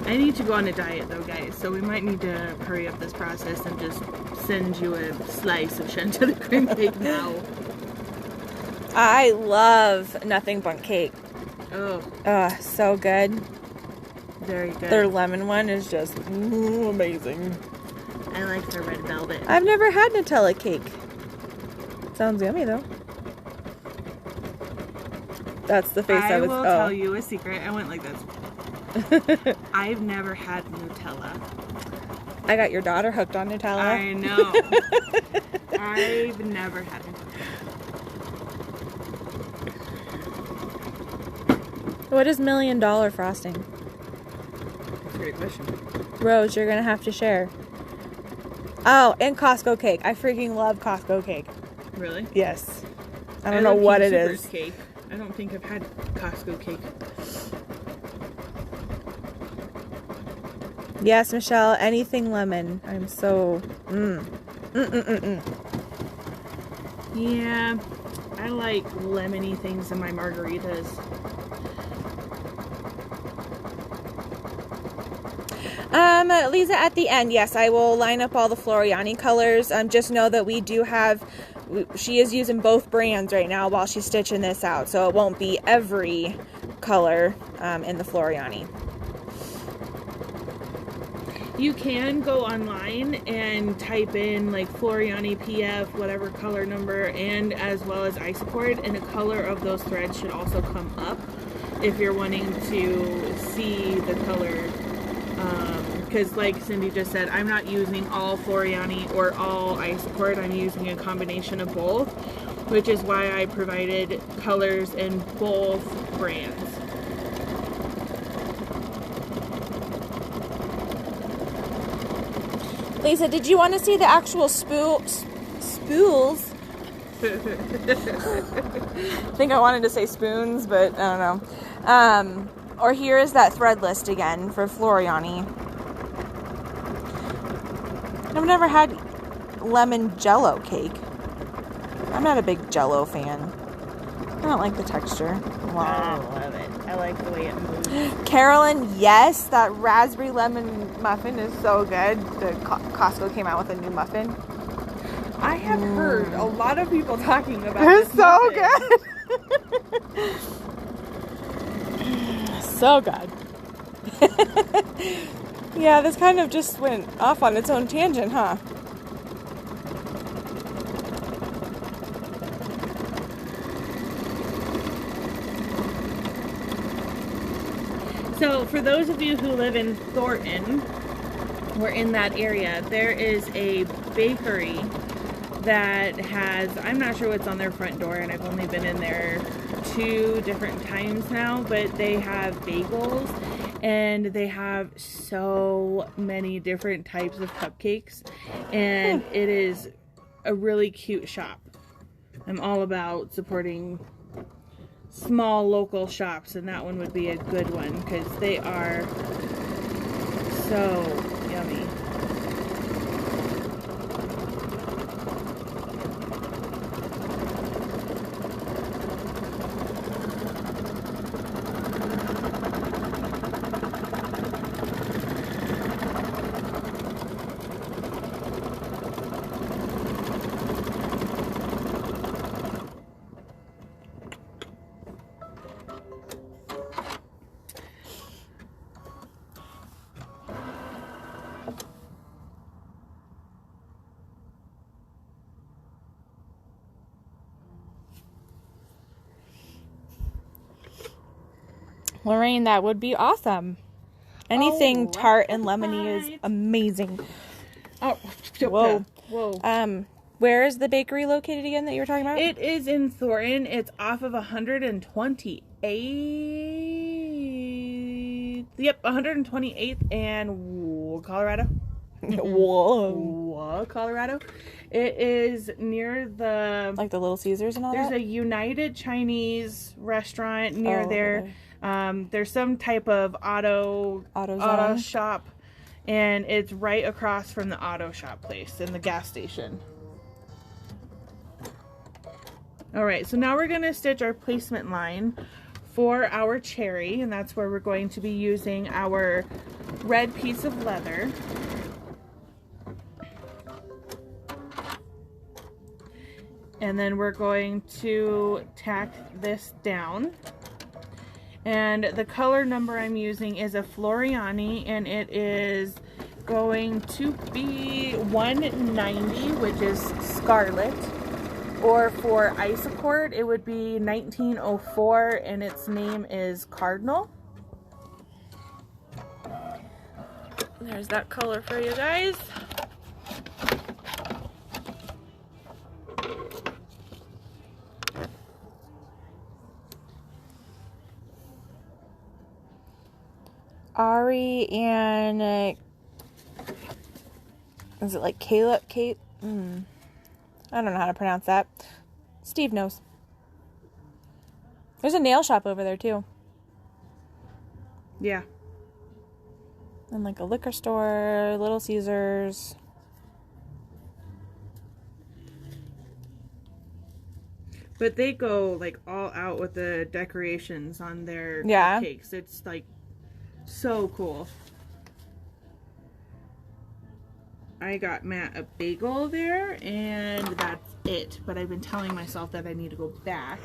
Speaker 2: I need to go on a diet though, guys, so we might need to hurry up this process and just send you a slice of Chantilly cream cake now.
Speaker 1: I love nothing but cake.
Speaker 2: Oh,
Speaker 1: So good.
Speaker 2: very good.
Speaker 1: Their lemon one is just amazing.
Speaker 2: I like the red velvet.
Speaker 1: I've never had Nutella cake. Sounds yummy though. That's the face I was.
Speaker 2: will tell you a secret. I went like this. I've never had Nutella.
Speaker 1: I got your daughter hooked on Nutella.
Speaker 2: I know. I've never had Nutella.
Speaker 1: What is $1 million frosting?
Speaker 2: great question.
Speaker 1: Rose, you're gonna have to share. Oh, and Costco cake. I freaking love Costco cake.
Speaker 2: Really?
Speaker 1: Yes. I don't know what it is.
Speaker 2: Cake. I don't think I've had Costco cake.
Speaker 1: Yes, Michelle. Anything lemon. I'm so.
Speaker 2: Yeah, I like lemony things in my margaritas.
Speaker 1: Lisa, at the end, yes, I will line up all the Floriani colors. Just know that we do have, she is using both brands right now while she's stitching this out, so it won't be every color in the Floriani.
Speaker 2: You can go online and type in like Floriani PF, whatever color number, and as well as Isocord, and the color of those threads should also come up if you're wanting to see the color. Because like Cindy just said, I'm not using all Floriani or all Isocord. I'm using a combination of both, which is why I provided colors in both brands.
Speaker 1: Lisa, did you want to see the actual spools? I think I wanted to say spoons, but I don't know. Or here is that thread list again for Floriani. I've never had lemon jello cake. I'm not a big jello fan. I don't like the texture.
Speaker 2: I love it. I like the way it moves.
Speaker 1: Carolyn, yes, that raspberry lemon muffin is so good. The Costco came out with a new muffin.
Speaker 2: I have heard a lot of people talking about
Speaker 1: It's
Speaker 2: this
Speaker 1: so
Speaker 2: muffin.
Speaker 1: good. So good. Yeah, this kind of just went off on its own tangent, huh?
Speaker 2: So for those of you who live in Thornton, or in that area, there is a bakery that has, I'm not sure what's on their front door, and I've only been in there 2 different times now, but they have bagels, and they have so many different types of cupcakes, and it is a really cute shop. I'm all about supporting small local shops, and that one would be a good one because they are so yummy.
Speaker 1: Lorraine, that would be awesome. Anything tart and lemony is amazing.
Speaker 2: Oh,
Speaker 1: Whoa.
Speaker 2: whoa.
Speaker 1: Where is the bakery located again that you were talking about?
Speaker 2: It is in Thornton. It's off of 128th. Yep, 128th and Colorado.
Speaker 1: Whoa.
Speaker 2: Colorado. It is near the...
Speaker 1: Like the Little Caesars and all
Speaker 2: There's
Speaker 1: that?
Speaker 2: a United Chinese restaurant near there.
Speaker 1: Okay.
Speaker 2: There's some type of auto shop, and it's right across from the auto shop place in the gas station. Alright, so now we're going to stitch our placement line for our cherry, and that's where we're going to be using our red piece of leather. And then we're going to tack this down. And the color number I'm using is a Floriani, and it is going to be 190, which is scarlet. Or for Isocord, it would be 1904, and its name is Cardinal. There's that color for you guys.
Speaker 1: Ari and is it like Caleb? Kate? I don't know how to pronounce that. Steve knows. There's a nail shop over there too.
Speaker 2: Yeah.
Speaker 1: And like a liquor store, Little Caesars.
Speaker 2: But they go like all out with the decorations on their cakes. It's like so cool. I got Matt a bagel there, and that's it. But I've been telling myself that I need to go back.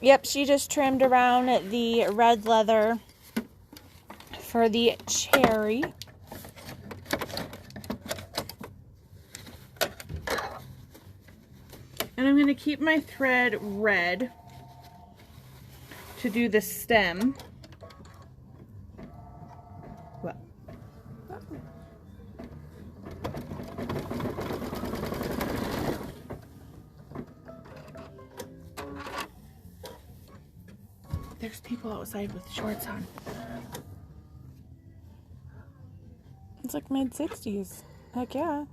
Speaker 1: Yep, she just trimmed around the red leather for the cherry.
Speaker 2: And I'm going to keep my thread red to do the stem. What? There's people outside with shorts on.
Speaker 1: It's like mid-60s. Heck yeah.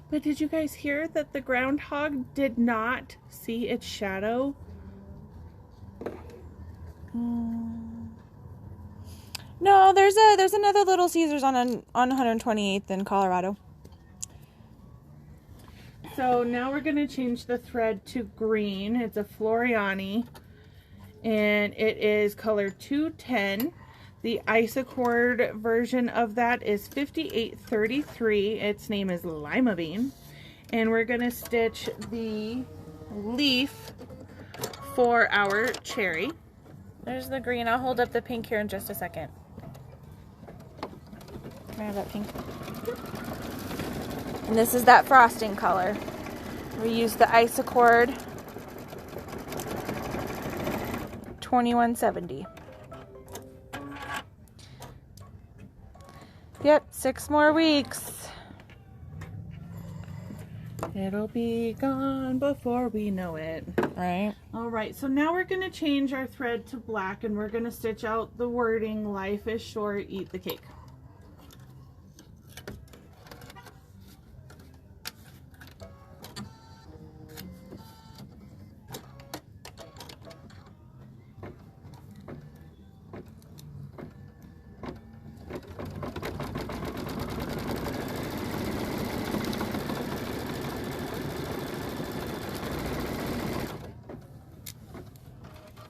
Speaker 2: But did you guys hear that the groundhog did not see its shadow?
Speaker 1: No, there's another Little Caesars on 128th in Colorado.
Speaker 2: So now we're going to change the thread to green. It's a Floriani, and it is color 210. The Isacord version of that is 5833. Its name is Lima Bean. And we're going to stitch the leaf for our cherry.
Speaker 1: There's the green. I'll hold up the pink here in just a second. Can I have that pink? And this is that frosting color. We use the Isacord 2170. Yep, 6 more weeks.
Speaker 2: It'll be gone before we know it.
Speaker 1: Right.
Speaker 2: All right, so now we're going to change our thread to black, and we're going to stitch out the wording, "Life is short, eat the cake."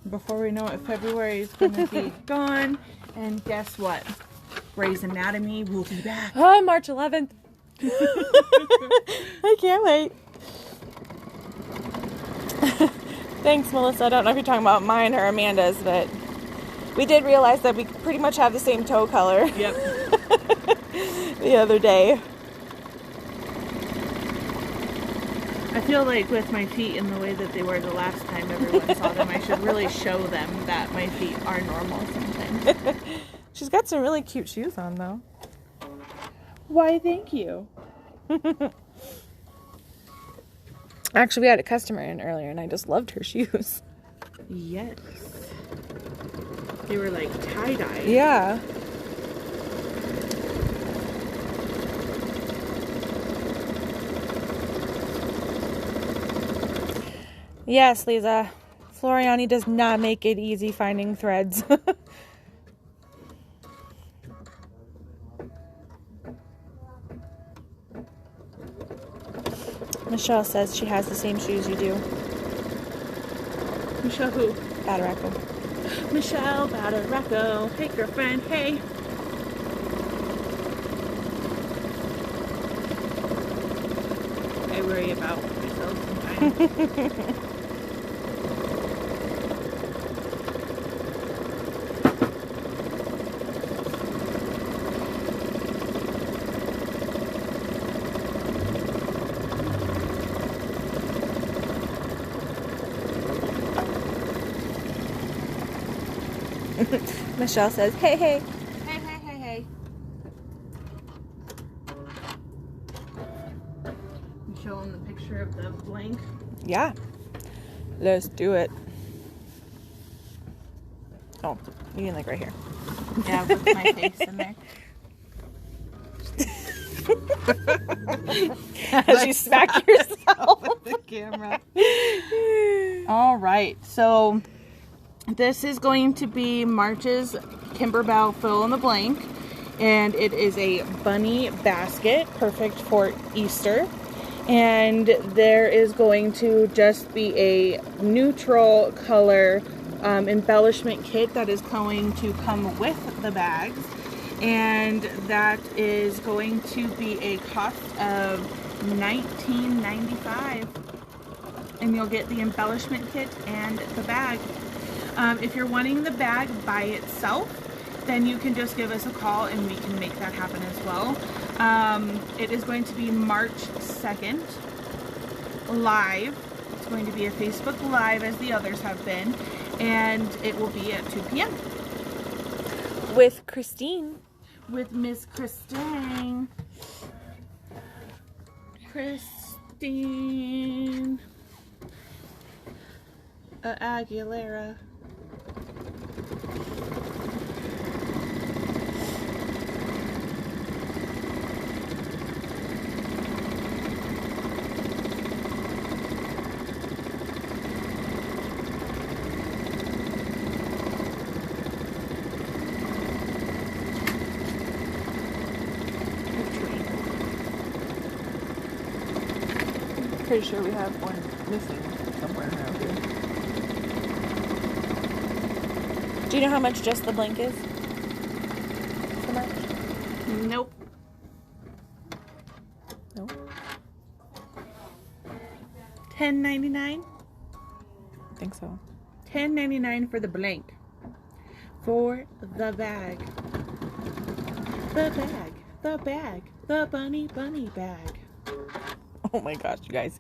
Speaker 2: Before we know it, February is going to be gone. And guess what? Grey's Anatomy will be back.
Speaker 1: Oh, March 11th. I can't wait. Thanks, Melissa. I don't know if you're talking about mine or Amanda's, but we did realize that we pretty much have the same toe color.
Speaker 2: Yep.
Speaker 1: The other day.
Speaker 2: I feel like with my feet in the way that they were the last time everyone saw them, I should really show them that my feet are normal sometimes.
Speaker 1: She's got some really cute shoes on, though.
Speaker 2: Why, thank you.
Speaker 1: Actually, we had a customer in earlier, and I just loved her shoes.
Speaker 2: Yes. They were like tie-dye.
Speaker 1: Yeah. Yes, Lisa. Floriani does not make it easy finding threads. Michelle says she has the same shoes you do.
Speaker 2: Michelle who?
Speaker 1: Badaracco.
Speaker 2: Michelle Badaracco. Hey, girlfriend. Hey. I worry about myself sometimes.
Speaker 1: Michelle says, hey, hey.
Speaker 2: Hey, hey, hey, hey. You show them the picture of the blank?
Speaker 1: Yeah. Let's do it. Oh, you mean like right here.
Speaker 2: Yeah, with my face in there.
Speaker 1: As you smack yourself
Speaker 2: with the camera. All right, so this is going to be March's Kimberbell fill in the blank, and it is a bunny basket, perfect for Easter. And there is going to just be a neutral color embellishment kit that is going to come with the bags, and that is going to be a cost of $19.95, and you'll get the embellishment kit and the bag. If you're wanting the bag by itself, then you can just give us a call and we can make that happen as well. It is going to be March 2nd live. It's going to be a Facebook Live as the others have been, and it will be at 2 p.m.
Speaker 1: with Christine.
Speaker 2: With Miss Christine. Christine Aguilera.
Speaker 1: Pretty sure we have one missing somewhere around here. Do you know how much just the blank is? So much?
Speaker 2: Nope.
Speaker 1: Nope.
Speaker 2: $10.99.
Speaker 1: I think so.
Speaker 2: $10.99 for the blank. For the bag. The bag. The bag. The bunny bag.
Speaker 1: Oh my gosh, you guys.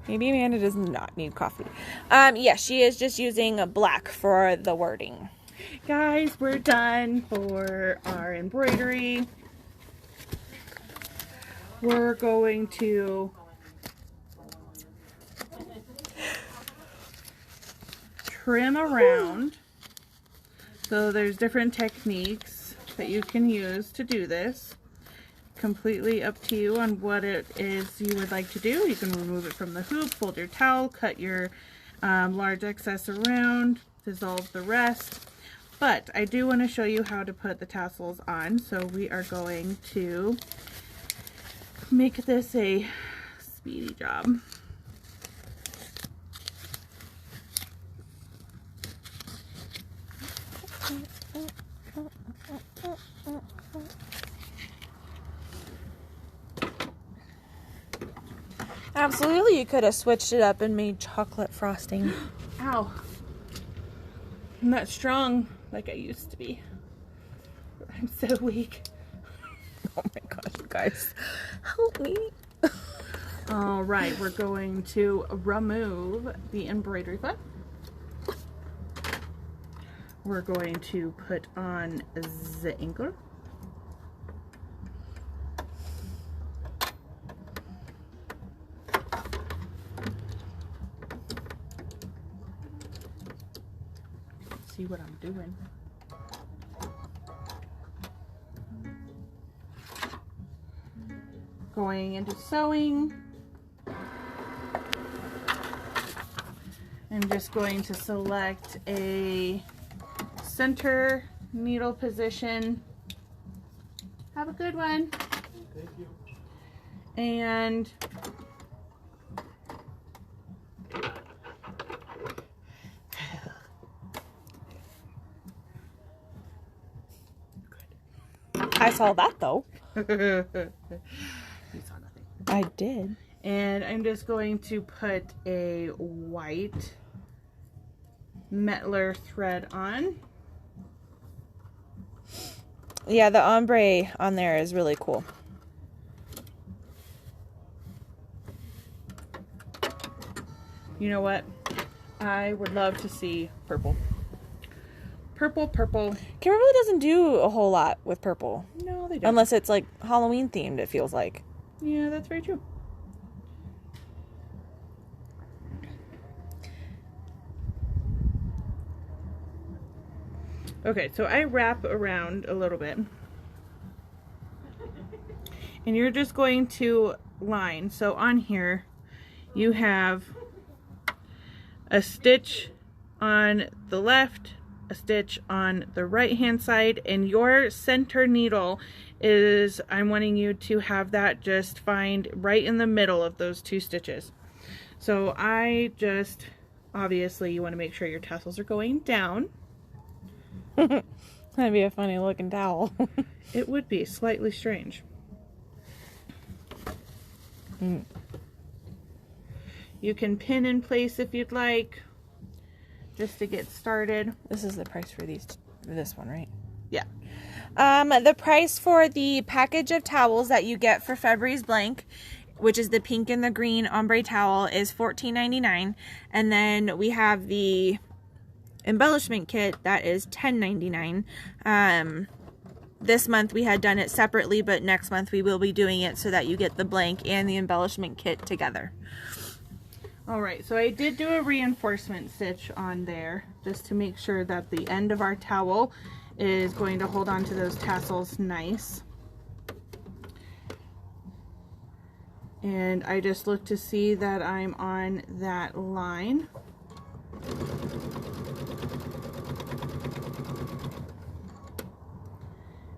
Speaker 1: Maybe Amanda does not need coffee. Yeah, she is just using a black for the wording.
Speaker 2: Guys, we're done for our embroidery. We're going to trim around. So there's different techniques that you can use to do this. Completely up to you on what it is you would like to do. You can remove it from the hoop, fold your towel, cut your large excess around, dissolve the rest. But I do want to show you how to put the tassels on. So we are going to make this a speedy job.
Speaker 1: Absolutely, you could have switched it up and made chocolate frosting.
Speaker 2: Ow. I'm not strong like I used to be. I'm so weak.
Speaker 1: Oh my gosh, you guys. Help me.
Speaker 2: All right, we're going to remove the embroidery foot. We're going to put on the ankle. See what I'm doing. Going into sewing. I'm just going to select a center needle position. Have a good one.
Speaker 3: Thank you.
Speaker 2: And
Speaker 1: I saw that though.
Speaker 2: you saw nothing.
Speaker 1: I did.
Speaker 2: And I'm just going to put a white Metler thread on.
Speaker 1: Yeah, the ombre on there is really cool.
Speaker 2: You know what? I would love to see purple. Purple, purple.
Speaker 1: Kimberly doesn't do a whole lot with purple.
Speaker 2: No, they don't.
Speaker 1: Unless it's like Halloween themed, it feels like.
Speaker 2: Yeah, that's very true. Okay, so I wrap around a little bit. And you're just going to line. So on here, you have a stitch on the left, a stitch on the right hand side, and your center needle is, I'm wanting you to have that just find right in the middle of those two stitches. So I just, obviously you want to make sure your tassels are going down.
Speaker 1: That'd be a funny looking towel.
Speaker 2: It would be slightly strange. You can pin in place if you'd like, just to get started.
Speaker 1: This is the price for this one, right?
Speaker 2: Yeah.
Speaker 1: The price for the package of towels that you get for February's blank, which is the pink and the green ombre towel, is $14.99, and then we have the embellishment kit that is $10.99. This month we had done it separately, but next month we will be doing it so that you get the blank and the embellishment kit together.
Speaker 2: Alright, so I did do a reinforcement stitch on there just to make sure that the end of our towel is going to hold on to those tassels nice. And I just look to see that I'm on that line.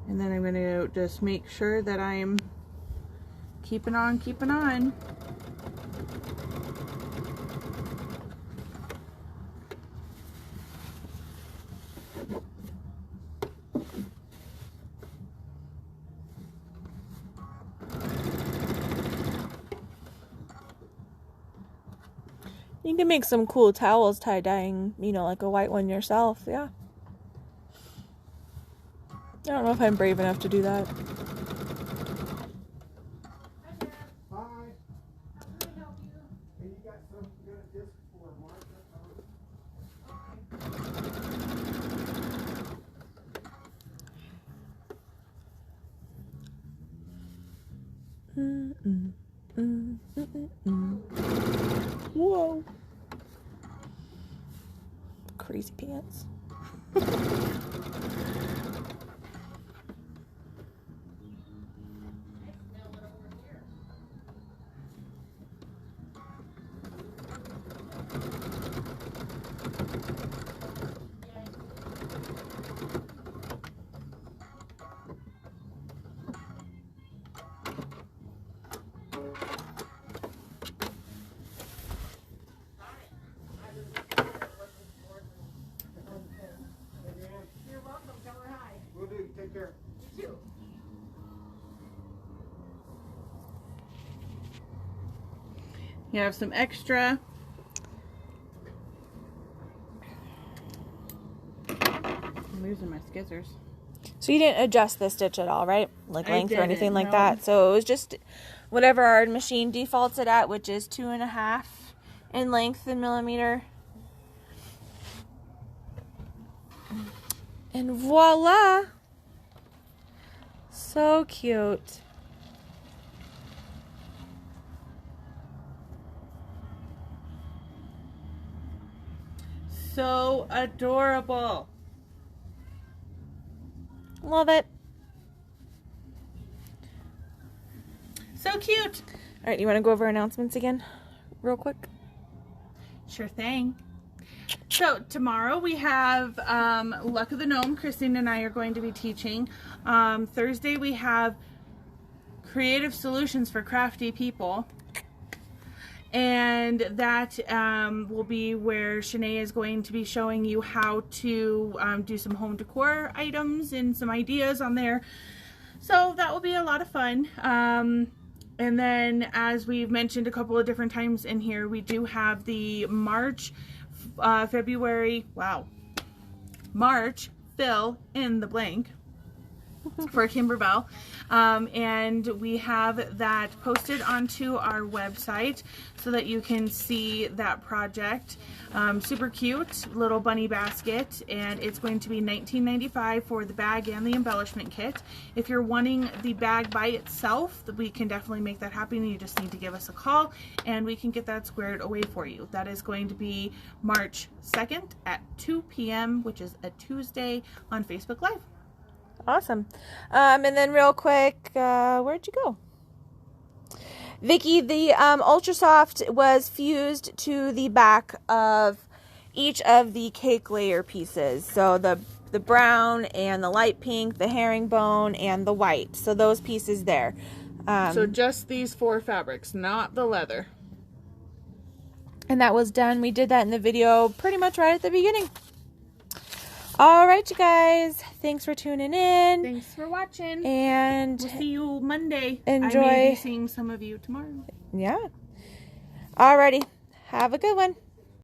Speaker 2: And then I'm going to just make sure that I'm keeping on, keeping on.
Speaker 1: You can make some cool towels tie-dyeing, you know, like a white one yourself, yeah. I don't know if I'm brave enough to do that.
Speaker 4: Hi. Can I help you? And you got some good disc for Mark?
Speaker 1: Whoa. Crazy pants.
Speaker 4: Take care.
Speaker 2: You too. You have some extra. I'm losing my scissors.
Speaker 1: So you didn't adjust the stitch at all, right? Like length or anything like
Speaker 2: no.
Speaker 1: that. So it was just whatever our machine defaults it at, which is 2.5 in length in millimeter. And voila! So cute.
Speaker 2: So adorable.
Speaker 1: Love it.
Speaker 2: So cute.
Speaker 1: All right, you want to go over announcements again real quick?
Speaker 2: Sure thing. So tomorrow we have Luck of the Gnome. Christine and I are going to be teaching. Thursday we have Creative Solutions for Crafty People. And that will be where Shanae is going to be showing you how to do some home decor items and some ideas on there. So that will be a lot of fun. And then, as we've mentioned a couple of different times in here, we do have the March fill in the blank. for Kimberbell, and we have that posted onto our website so that you can see that project. Super cute little bunny basket, and it's going to be $19.95 for the bag and the embellishment kit. If you're wanting the bag by itself, we can definitely make that happen. You just need to give us a call and we can get that squared away for you. That is going to be March 2nd at 2 p.m., which is a Tuesday, on Facebook Live.
Speaker 1: Awesome. And then real quick, where'd you go? Vicky, the Ultra Soft was fused to the back of each of the cake layer pieces. So the brown and the light pink, the herringbone, and the white. So those pieces there.
Speaker 2: So just these 4 fabrics, not the leather.
Speaker 1: And that was done. We did that in the video pretty much right at the beginning. All right, you guys. Thanks for tuning in.
Speaker 2: Thanks for watching.
Speaker 1: And
Speaker 2: we'll see you Monday.
Speaker 1: Enjoy.
Speaker 2: I may be seeing some of you tomorrow.
Speaker 1: Yeah. Alrighty. Have a good one.